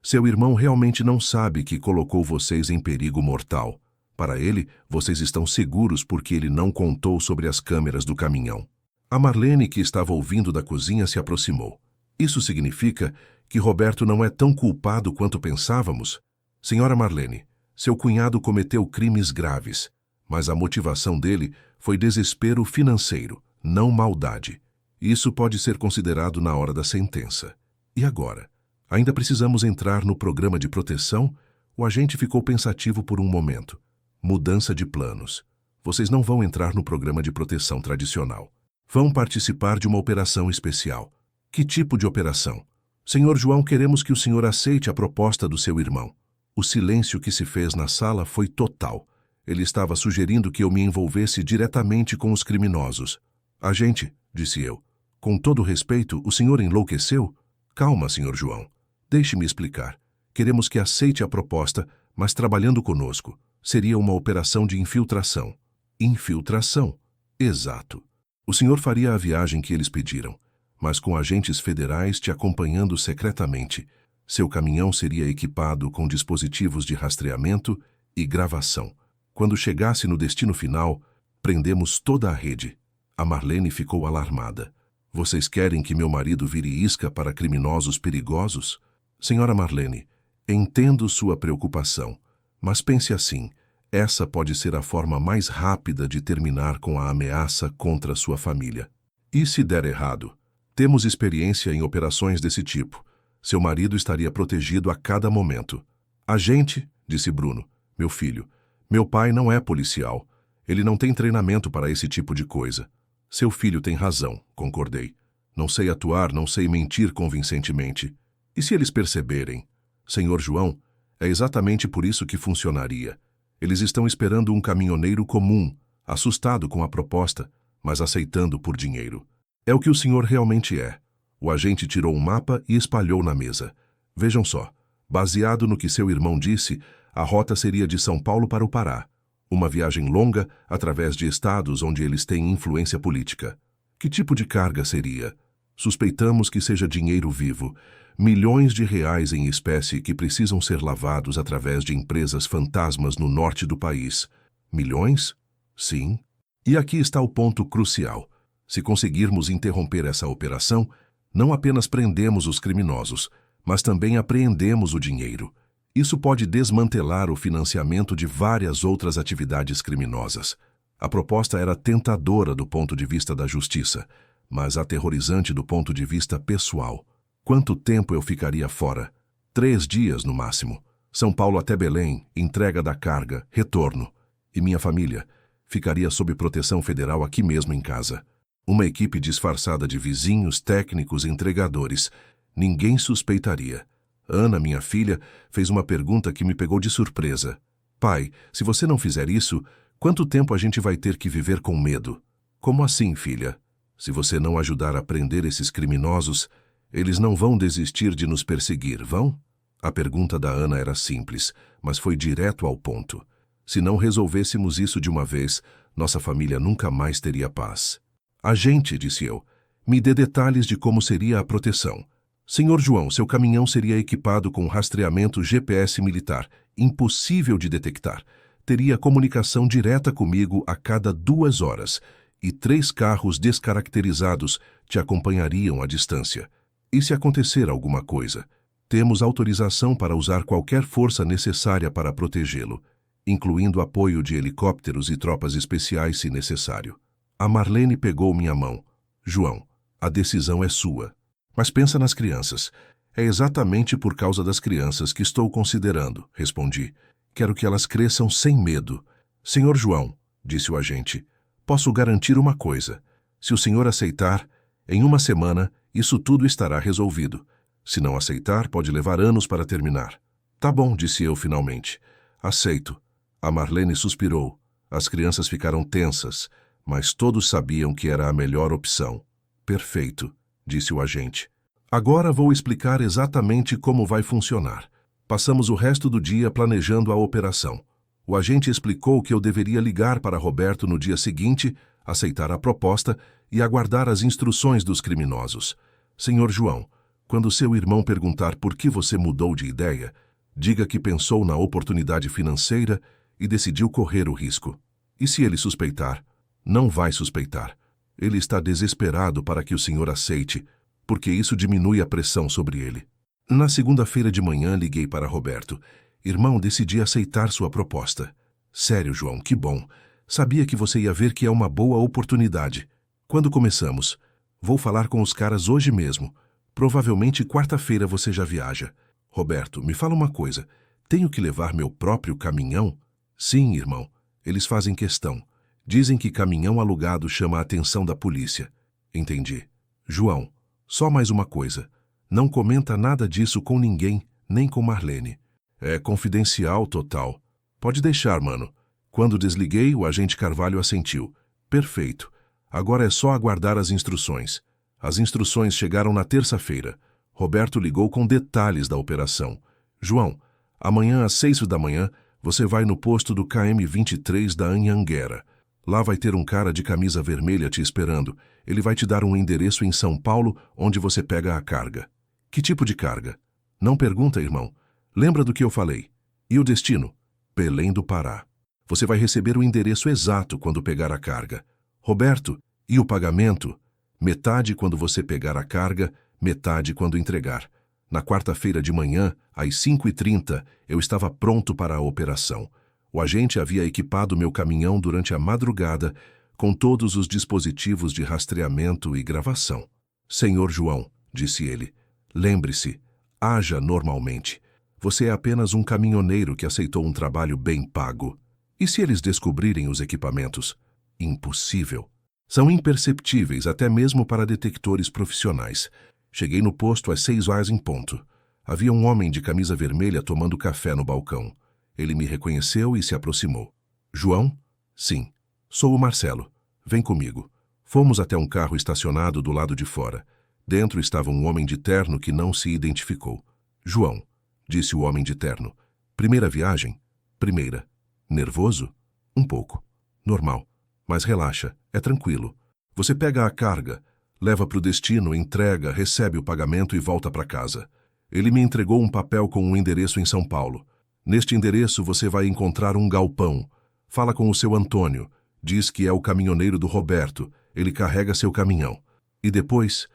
seu irmão realmente não sabe que colocou vocês em perigo mortal. Para ele, vocês estão seguros porque ele não contou sobre as câmeras do caminhão. A Marlene, que estava ouvindo da cozinha, se aproximou. Isso significa que Roberto não é tão culpado quanto pensávamos? Senhora Marlene, seu cunhado cometeu crimes graves, mas a motivação dele foi desespero financeiro, não maldade. Isso pode ser considerado na hora da sentença. E agora? Ainda precisamos entrar no programa de proteção? O agente ficou pensativo por um momento. Mudança de planos. Vocês não vão entrar no programa de proteção tradicional. Vão participar de uma operação especial. Que tipo de operação? Senhor João, queremos que o senhor aceite a proposta do seu irmão. O silêncio que se fez na sala foi total. Ele estava sugerindo que eu me envolvesse diretamente com os criminosos. Agente, disse eu, com todo respeito, o senhor enlouqueceu? Calma, senhor João. Deixe-me explicar. Queremos que aceite a proposta, mas trabalhando conosco. Seria uma operação de infiltração. Infiltração? Exato. O senhor faria a viagem que eles pediram, mas com agentes federais te acompanhando secretamente. Seu caminhão seria equipado com dispositivos de rastreamento e gravação. Quando chegasse no destino final, prendemos toda a rede. A Marlene ficou alarmada. Vocês querem que meu marido vire isca para criminosos perigosos? Senhora Marlene, entendo sua preocupação, mas pense assim, essa pode ser a forma mais rápida de terminar com a ameaça contra sua família. E se der errado? Temos experiência em operações desse tipo. Seu marido estaria protegido a cada momento. Agente, disse Bruno, meu filho, meu pai não é policial. Ele não tem treinamento para esse tipo de coisa. Seu filho tem razão, concordei. Não sei atuar, não sei mentir convincentemente. E se eles perceberem? Senhor João, é exatamente por isso que funcionaria. Eles estão esperando um caminhoneiro comum, assustado com a proposta, mas aceitando por dinheiro. É o que o senhor realmente é. O agente tirou um mapa e espalhou na mesa. Vejam só, baseado no que seu irmão disse, a rota seria de São Paulo para o Pará. Uma viagem longa através de estados onde eles têm influência política. Que tipo de carga seria? Suspeitamos que seja dinheiro vivo, milhões de reais em espécie que precisam ser lavados através de empresas fantasmas no norte do país. Milhões? Sim. E aqui está o ponto crucial. Se conseguirmos interromper essa operação, não apenas prendemos os criminosos, mas também apreendemos o dinheiro. Isso pode desmantelar o financiamento de várias outras atividades criminosas. A proposta era tentadora do ponto de vista da justiça, mas aterrorizante do ponto de vista pessoal. Quanto tempo eu ficaria fora? 3 dias no máximo. São Paulo até Belém, entrega da carga, retorno. E minha família ficaria sob proteção federal aqui mesmo em casa. Uma equipe disfarçada de vizinhos, técnicos, entregadores. Ninguém suspeitaria. Ana, minha filha, fez uma pergunta que me pegou de surpresa. Pai, se você não fizer isso, quanto tempo a gente vai ter que viver com medo? Como assim, filha? Se você não ajudar a prender esses criminosos, eles não vão desistir de nos perseguir, vão? A pergunta da Ana era simples, mas foi direto ao ponto. Se não resolvêssemos isso de uma vez, nossa família nunca mais teria paz. Agente, disse eu, me dê detalhes de como seria a proteção. Senhor João, seu caminhão seria equipado com rastreamento GPS militar, impossível de detectar. Teria comunicação direta comigo a cada 2 horas, e 3 carros descaracterizados te acompanhariam à distância. E se acontecer alguma coisa? Temos autorização para usar qualquer força necessária para protegê-lo, incluindo apoio de helicópteros e tropas especiais se necessário. A Marlene pegou minha mão. João, a decisão é sua. Mas pensa nas crianças. É exatamente por causa das crianças que estou considerando, respondi. Quero que elas cresçam sem medo. Senhor João, disse o agente, posso garantir uma coisa. Se o senhor aceitar, em 1 semana, isso tudo estará resolvido. Se não aceitar, pode levar anos para terminar. Tá bom, disse eu finalmente. Aceito. A Marlene suspirou. As crianças ficaram tensas, mas todos sabiam que era a melhor opção. Perfeito, disse o agente. Agora vou explicar exatamente como vai funcionar. Passamos o resto do dia planejando a operação. O agente explicou que eu deveria ligar para Roberto no dia seguinte, aceitar a proposta e aguardar as instruções dos criminosos. Senhor João, quando seu irmão perguntar por que você mudou de ideia, diga que pensou na oportunidade financeira e decidiu correr o risco. E se ele suspeitar? Não vai suspeitar. Ele está desesperado para que o senhor aceite, porque isso diminui a pressão sobre ele. Na segunda-feira de manhã liguei para Roberto. Irmão, decidi aceitar sua proposta. Sério, João, que bom. Sabia que você ia ver que é uma boa oportunidade. Quando começamos? Vou falar com os caras hoje mesmo. Provavelmente quarta-feira você já viaja. Roberto, me fala uma coisa. Tenho que levar meu próprio caminhão? Sim, irmão. Eles fazem questão. Dizem que caminhão alugado chama a atenção da polícia. Entendi. João, só mais uma coisa. Não comenta nada disso com ninguém, nem com Marlene. É confidencial total. Pode deixar, mano. Quando desliguei, o agente Carvalho assentiu. Perfeito. Agora é só aguardar as instruções. As instruções chegaram na terça-feira. Roberto ligou com detalhes da operação. João, amanhã às 6 da manhã, você vai no posto do KM-23 da Anhanguera. Lá vai ter um cara de camisa vermelha te esperando. Ele vai te dar um endereço em São Paulo, onde você pega a carga. Que tipo de carga? Não pergunta, irmão. Lembra do que eu falei. E o destino? Belém do Pará. Você vai receber o endereço exato quando pegar a carga. Roberto, e o pagamento? Metade quando você pegar a carga, metade quando entregar. Na quarta-feira de manhã, às 5h30, eu estava pronto para a operação. O agente havia equipado meu caminhão durante a madrugada com todos os dispositivos de rastreamento e gravação. Senhor João, disse ele, lembre-se, haja normalmente. Você é apenas um caminhoneiro que aceitou um trabalho bem pago. E se eles descobrirem os equipamentos? Impossível. São imperceptíveis até mesmo para detectores profissionais. Cheguei no posto às 6h em ponto. Havia um homem de camisa vermelha tomando café no balcão. Ele me reconheceu e se aproximou. João? Sim. Sou o Marcelo. Vem comigo. Fomos até um carro estacionado do lado de fora. Dentro estava um homem de terno que não se identificou. João, disse o homem de terno. Primeira viagem? Primeira. Nervoso? Um pouco. Normal. Mas relaxa, é tranquilo. Você pega a carga, leva para o destino, entrega, recebe o pagamento e volta para casa. Ele me entregou um papel com um endereço em São Paulo. Neste endereço você vai encontrar um galpão. Fala com o seu Antônio. Diz que é o caminhoneiro do Roberto. Ele carrega seu caminhão. E depois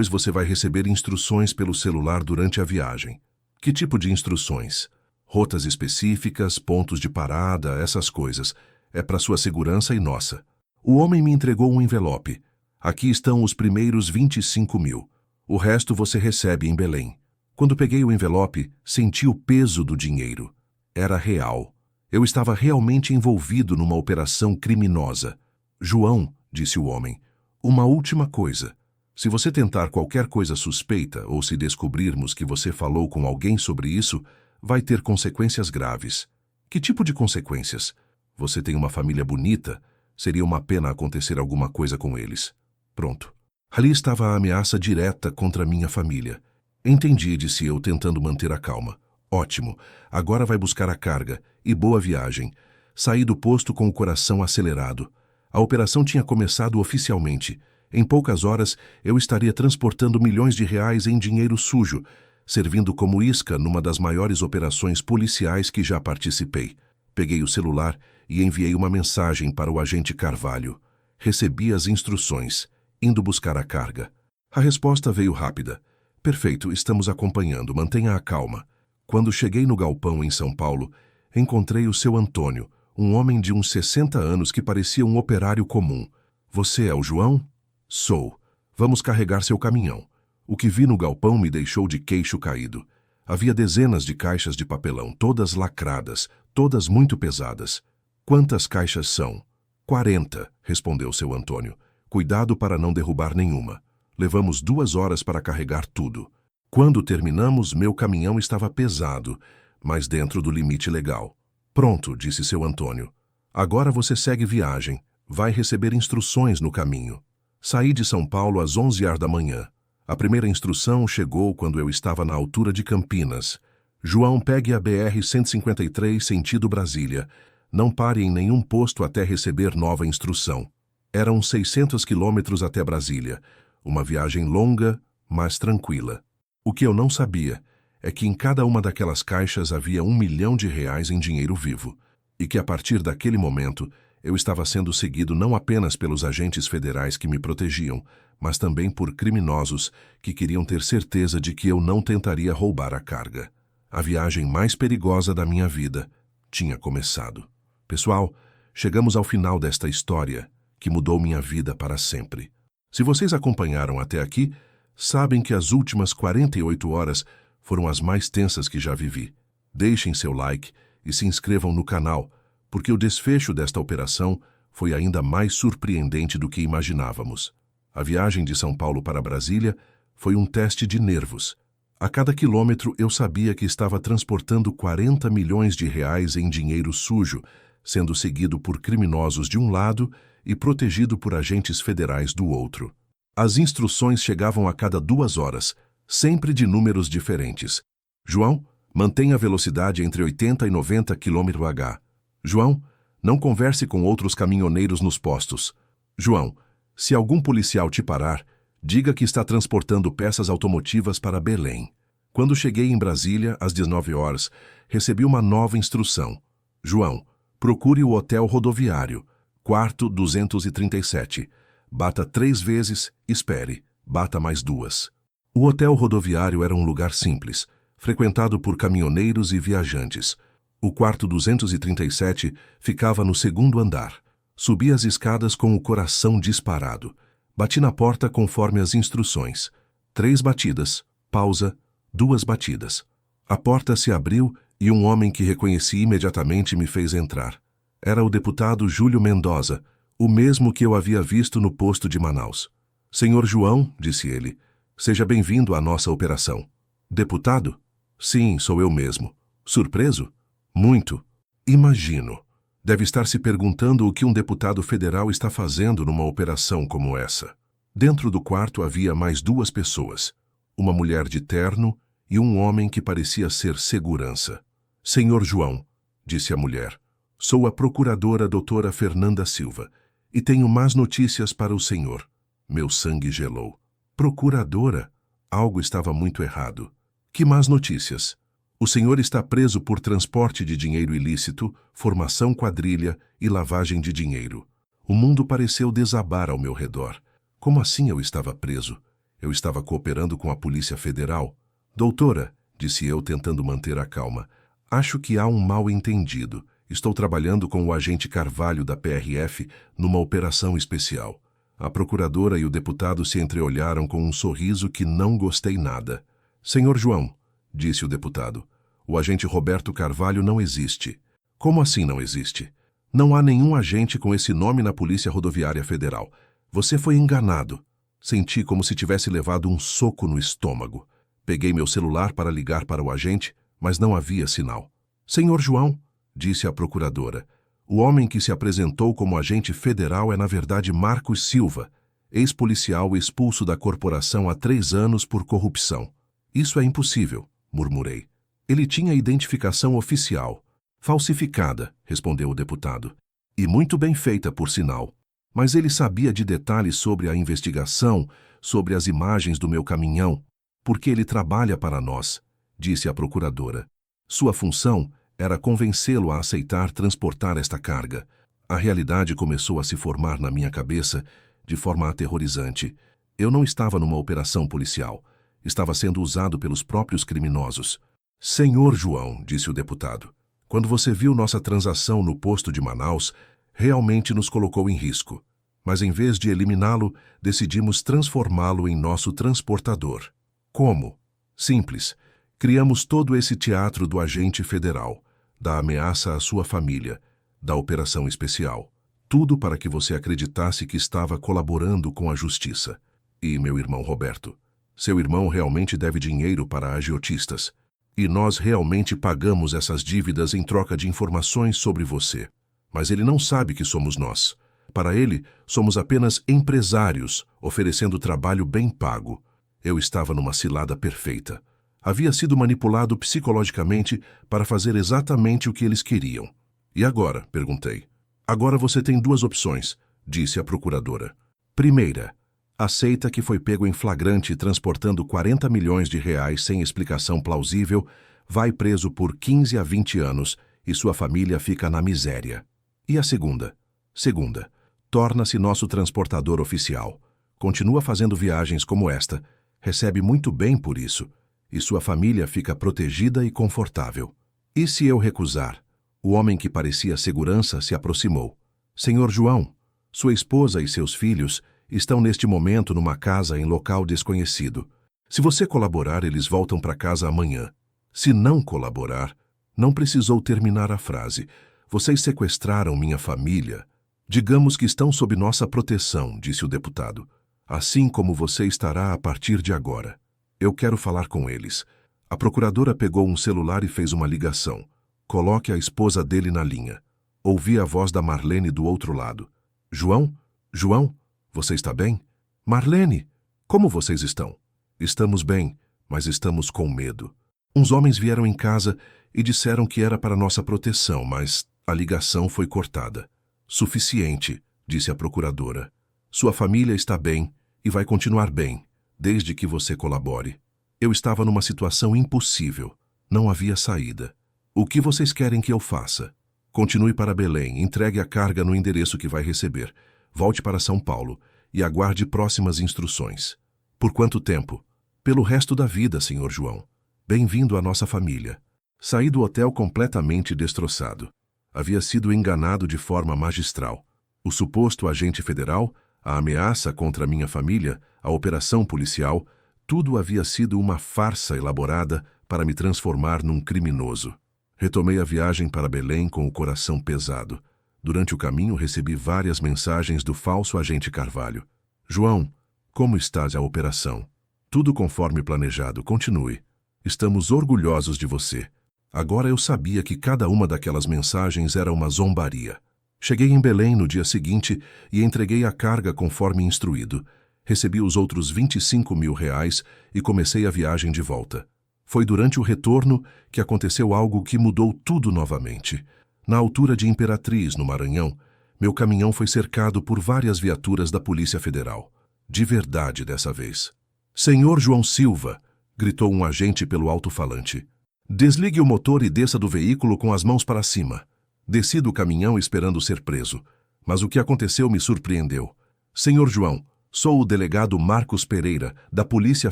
você vai receber instruções pelo celular durante a viagem. Que tipo de instruções? Rotas específicas, pontos de parada, essas coisas. É para sua segurança e nossa. O homem me entregou um envelope. Aqui estão os primeiros 25 mil. O resto você recebe em Belém. Quando peguei o envelope, senti o peso do dinheiro. Era real. Eu estava realmente envolvido numa operação criminosa. João, disse o homem, uma última coisa. Se você tentar qualquer coisa suspeita ou se descobrirmos que você falou com alguém sobre isso, vai ter consequências graves. Que tipo de consequências? Você tem uma família bonita. Seria uma pena acontecer alguma coisa com eles. Pronto. Ali estava a ameaça direta contra minha família. Entendi, disse eu, tentando manter a calma. Ótimo. Agora vai buscar a carga. E boa viagem. Saí do posto com o coração acelerado. A operação tinha começado oficialmente. Em poucas horas, eu estaria transportando milhões de reais em dinheiro sujo, servindo como isca numa das maiores operações policiais que já participei. Peguei o celular e enviei uma mensagem para o agente Carvalho. Recebi as instruções, indo buscar a carga. A resposta veio rápida. Perfeito, estamos acompanhando, mantenha a calma. Quando cheguei no galpão em São Paulo, encontrei o seu Antônio, um homem de uns 60 anos que parecia um operário comum. Você é o João? Sou. Vamos carregar seu caminhão. O que vi no galpão me deixou de queixo caído. Havia dezenas de caixas de papelão, todas lacradas, todas muito pesadas. Quantas caixas são? 40, respondeu seu Antônio. Cuidado para não derrubar nenhuma. Levamos 2 horas para carregar tudo. Quando terminamos, meu caminhão estava pesado, mas dentro do limite legal. Pronto, disse seu Antônio. Agora você segue viagem. Vai receber instruções no caminho. Saí de São Paulo às 11h da manhã. A primeira instrução chegou quando eu estava na altura de Campinas. João, pegue a BR-153 sentido Brasília. Não pare em nenhum posto até receber nova instrução. Eram 600 quilômetros até Brasília. Uma viagem longa, mas tranquila. O que eu não sabia é que em cada uma daquelas caixas havia 1 milhão de reais em dinheiro vivo. E que a partir daquele momento, eu estava sendo seguido não apenas pelos agentes federais que me protegiam, mas também por criminosos que queriam ter certeza de que eu não tentaria roubar a carga. A viagem mais perigosa da minha vida tinha começado. Pessoal, chegamos ao final desta história que mudou minha vida para sempre. Se vocês acompanharam até aqui, sabem que as últimas 48 horas foram as mais tensas que já vivi. Deixem seu like e se inscrevam no canal, porque o desfecho desta operação foi ainda mais surpreendente do que imaginávamos. A viagem de São Paulo para Brasília foi um teste de nervos. A cada quilômetro eu sabia que estava transportando 40 milhões de reais em dinheiro sujo, sendo seguido por criminosos de um lado e protegido por agentes federais do outro. As instruções chegavam a cada 2 horas, sempre de números diferentes. João, mantenha a velocidade entre 80 e 90 km/h. João, não converse com outros caminhoneiros nos postos. João, se algum policial te parar, diga que está transportando peças automotivas para Belém. Quando cheguei em Brasília, às 19 horas, recebi uma nova instrução. João, procure o hotel rodoviário, quarto 237. Bata 3 vezes, espere, bata mais 2. O hotel rodoviário era um lugar simples, frequentado por caminhoneiros e viajantes. O quarto 237 ficava no 2º andar. Subi as escadas com o coração disparado. Bati na porta conforme as instruções. 3 batidas, pausa, 2 batidas. A porta se abriu e um homem que reconheci imediatamente me fez entrar. Era o deputado Júlio Mendoza, o mesmo que eu havia visto no posto de Manaus. Senhor João, disse ele, seja bem-vindo à nossa operação. Deputado? Sim, sou eu mesmo. Surpreso? Muito. Imagino. Deve estar se perguntando o que um deputado federal está fazendo numa operação como essa. Dentro do quarto havia mais 2 pessoas, uma mulher de terno e um homem que parecia ser segurança. Senhor João, disse a mulher, sou a procuradora doutora Fernanda Silva e tenho más notícias para o senhor. Meu sangue gelou. Procuradora? Algo estava muito errado. Que más notícias? O senhor está preso por transporte de dinheiro ilícito, formação quadrilha e lavagem de dinheiro. O mundo pareceu desabar ao meu redor. Como assim eu estava preso? Eu estava cooperando com a Polícia Federal. Doutora, disse eu tentando manter a calma, acho que há um mal-entendido. Estou trabalhando com o agente Carvalho da PRF numa operação especial. A procuradora e o deputado se entreolharam com um sorriso que não gostei nada. Senhor João, disse o deputado, o agente Roberto Carvalho não existe. Como assim não existe? Não há nenhum agente com esse nome na Polícia Rodoviária Federal. Você foi enganado. Senti como se tivesse levado um soco no estômago. Peguei meu celular para ligar para o agente, mas não havia sinal. Senhor João, disse a procuradora, o homem que se apresentou como agente federal é na verdade Marcos Silva, ex-policial expulso da corporação há 3 anos por corrupção. Isso é impossível, murmurei. Ele tinha identificação oficial. Falsificada, respondeu o deputado. E muito bem feita, por sinal. Mas ele sabia de detalhes sobre a investigação, sobre as imagens do meu caminhão, porque ele trabalha para nós, disse a procuradora. Sua função era convencê-lo a aceitar transportar esta carga. A realidade começou a se formar na minha cabeça de forma aterrorizante. Eu não estava numa operação policial. Estava sendo usado pelos próprios criminosos. Senhor João, disse o deputado, quando você viu nossa transação no posto de Manaus, realmente nos colocou em risco. Mas em vez de eliminá-lo, decidimos transformá-lo em nosso transportador. Como? Simples. Criamos todo esse teatro do agente federal, da ameaça à sua família, da operação especial. Tudo para que você acreditasse que estava colaborando com a justiça. E meu irmão Roberto, seu irmão realmente deve dinheiro para agiotistas. E nós realmente pagamos essas dívidas em troca de informações sobre você. Mas ele não sabe que somos nós. Para ele, somos apenas empresários, oferecendo trabalho bem pago. Eu estava numa cilada perfeita. Havia sido manipulado psicologicamente para fazer exatamente o que eles queriam. E agora? Perguntei. Agora você tem 2 opções, disse a procuradora. Primeira, aceita que foi pego em flagrante transportando 40 milhões de reais sem explicação plausível, vai preso por 15 a 20 anos e sua família fica na miséria. E a segunda? Segunda, torna-se nosso transportador oficial. Continua fazendo viagens como esta, recebe muito bem por isso, e sua família fica protegida e confortável. E se eu recusar? O homem que parecia segurança se aproximou. Senhor João, sua esposa e seus filhos estão neste momento numa casa em local desconhecido. Se você colaborar, eles voltam para casa amanhã. Se não colaborar, não precisou terminar a frase. Vocês sequestraram minha família. Digamos que estão sob nossa proteção, disse o deputado. Assim como você estará a partir de agora. Eu quero falar com eles. A procuradora pegou um celular e fez uma ligação. Coloque a esposa dele na linha. Ouvi a voz da Marlene do outro lado. João? João? Você está bem? Marlene, como vocês estão? Estamos bem, mas estamos com medo. Uns homens vieram em casa e disseram que era para nossa proteção, mas a ligação foi cortada. Suficiente, disse a procuradora. Sua família está bem e vai continuar bem, desde que você colabore. Eu estava numa situação impossível. Não havia saída. O que vocês querem que eu faça? Continue para Belém, entregue a carga no endereço que vai receber. Volte para São Paulo e aguarde próximas instruções. Por quanto tempo? Pelo resto da vida, senhor João. Bem-vindo à nossa família. Saí do hotel completamente destroçado. Havia sido enganado de forma magistral. O suposto agente federal, a ameaça contra minha família, a operação policial, tudo havia sido uma farsa elaborada para me transformar num criminoso. Retomei a viagem para Belém com o coração pesado. Durante o caminho recebi várias mensagens do falso agente Carvalho. João, como está a operação? Tudo conforme planejado, continue. Estamos orgulhosos de você. Agora eu sabia que cada uma daquelas mensagens era uma zombaria. Cheguei em Belém no dia seguinte e entreguei a carga conforme instruído. Recebi os outros 25 mil reais e comecei a viagem de volta. Foi durante o retorno que aconteceu algo que mudou tudo novamente. Na altura de Imperatriz, no Maranhão, meu caminhão foi cercado por várias viaturas da Polícia Federal. De verdade dessa vez. Senhor João Silva, gritou um agente pelo alto-falante. Desligue o motor e desça do veículo com as mãos para cima. Desci do caminhão esperando ser preso, mas o que aconteceu me surpreendeu. Senhor João, sou o delegado Marcos Pereira, da Polícia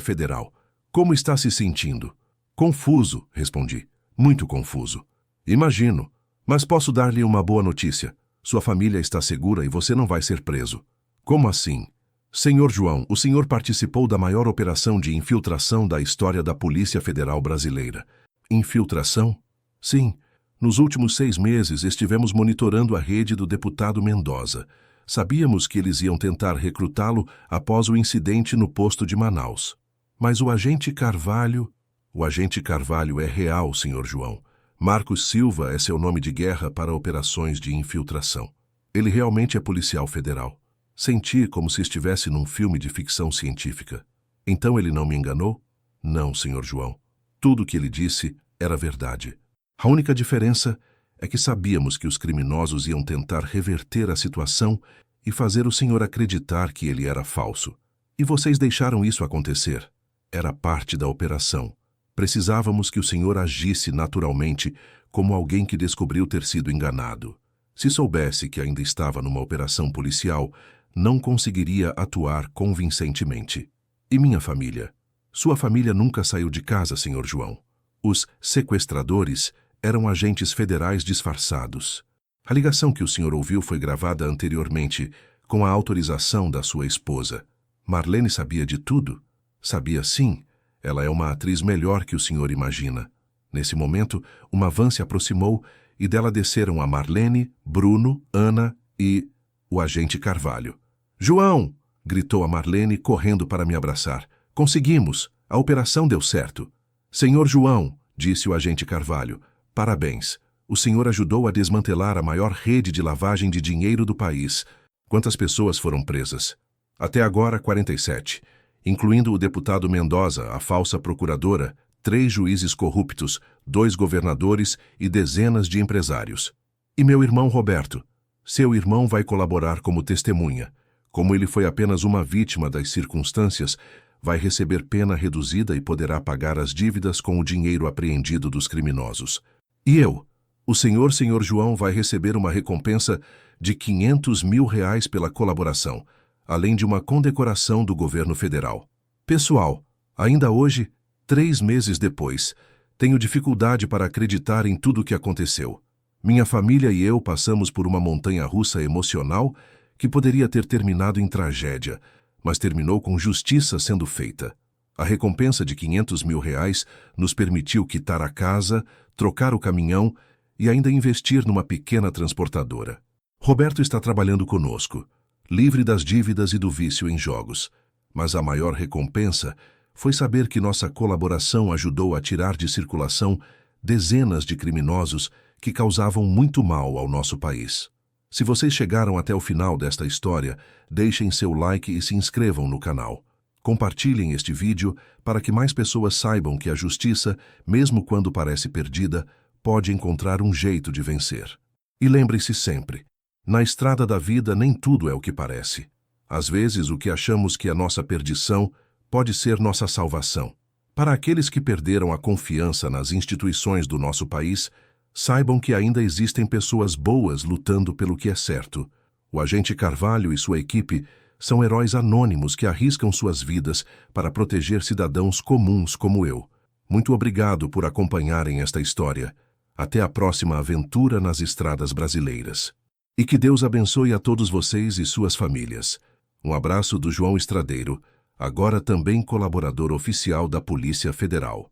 Federal. Como está se sentindo? Confuso, respondi. Muito confuso. Imagino. Mas posso dar-lhe uma boa notícia. Sua família está segura e você não vai ser preso. Como assim? Senhor João, o senhor participou da maior operação de infiltração da história da Polícia Federal Brasileira. Infiltração? Sim. Nos últimos 6 meses estivemos monitorando a rede do deputado Mendoza. Sabíamos que eles iam tentar recrutá-lo após o incidente no posto de Manaus. Mas o agente Carvalho... O agente Carvalho é real, senhor João. Marcos Silva é seu nome de guerra para operações de infiltração. Ele realmente é policial federal. Senti como se estivesse num filme de ficção científica. Então ele não me enganou? Não, senhor João. Tudo o que ele disse era verdade. A única diferença é que sabíamos que os criminosos iam tentar reverter a situação e fazer o senhor acreditar que ele era falso. E vocês deixaram isso acontecer. Era parte da operação. Precisávamos que o senhor agisse naturalmente como alguém que descobriu ter sido enganado. Se soubesse que ainda estava numa operação policial, não conseguiria atuar convincentemente. E minha família? Sua família nunca saiu de casa, senhor João. Os sequestradores eram agentes federais disfarçados. A ligação que o senhor ouviu foi gravada anteriormente, com a autorização da sua esposa. Marlene sabia de tudo? Sabia sim. Ela é uma atriz melhor que o senhor imagina. Nesse momento, uma van se aproximou e dela desceram a Marlene, Bruno, Ana e o agente Carvalho. João! Gritou a Marlene, correndo para me abraçar. Conseguimos! A operação deu certo. Senhor João, disse o agente Carvalho, parabéns. O senhor ajudou a desmantelar a maior rede de lavagem de dinheiro do país. Quantas pessoas foram presas? Até agora, 47. Incluindo o deputado Mendoza, a falsa procuradora, 3 juízes corruptos, 2 governadores e dezenas de empresários. E meu irmão Roberto? Seu irmão vai colaborar como testemunha. Como ele foi apenas uma vítima das circunstâncias, vai receber pena reduzida e poderá pagar as dívidas com o dinheiro apreendido dos criminosos. E eu? O senhor João vai receber uma recompensa de R$500 mil pela colaboração, além de uma condecoração do governo federal. Pessoal, ainda hoje, 3 meses depois, tenho dificuldade para acreditar em tudo o que aconteceu. Minha família e eu passamos por uma montanha-russa emocional que poderia ter terminado em tragédia, mas terminou com justiça sendo feita. A recompensa de R$500 mil nos permitiu quitar a casa, trocar o caminhão e ainda investir numa pequena transportadora. Roberto está trabalhando conosco, livre das dívidas e do vício em jogos. Mas a maior recompensa foi saber que nossa colaboração ajudou a tirar de circulação dezenas de criminosos que causavam muito mal ao nosso país. Se vocês chegaram até o final desta história, deixem seu like e se inscrevam no canal. Compartilhem este vídeo para que mais pessoas saibam que a justiça, mesmo quando parece perdida, pode encontrar um jeito de vencer. E lembre-se sempre, na estrada da vida nem tudo é o que parece. Às vezes o que achamos que é nossa perdição pode ser nossa salvação. Para aqueles que perderam a confiança nas instituições do nosso país, saibam que ainda existem pessoas boas lutando pelo que é certo. O agente Carvalho e sua equipe são heróis anônimos que arriscam suas vidas para proteger cidadãos comuns como eu. Muito obrigado por acompanharem esta história. Até a próxima aventura nas estradas brasileiras. E que Deus abençoe a todos vocês e suas famílias. Um abraço do João Estradeiro, agora também colaborador oficial da Polícia Federal.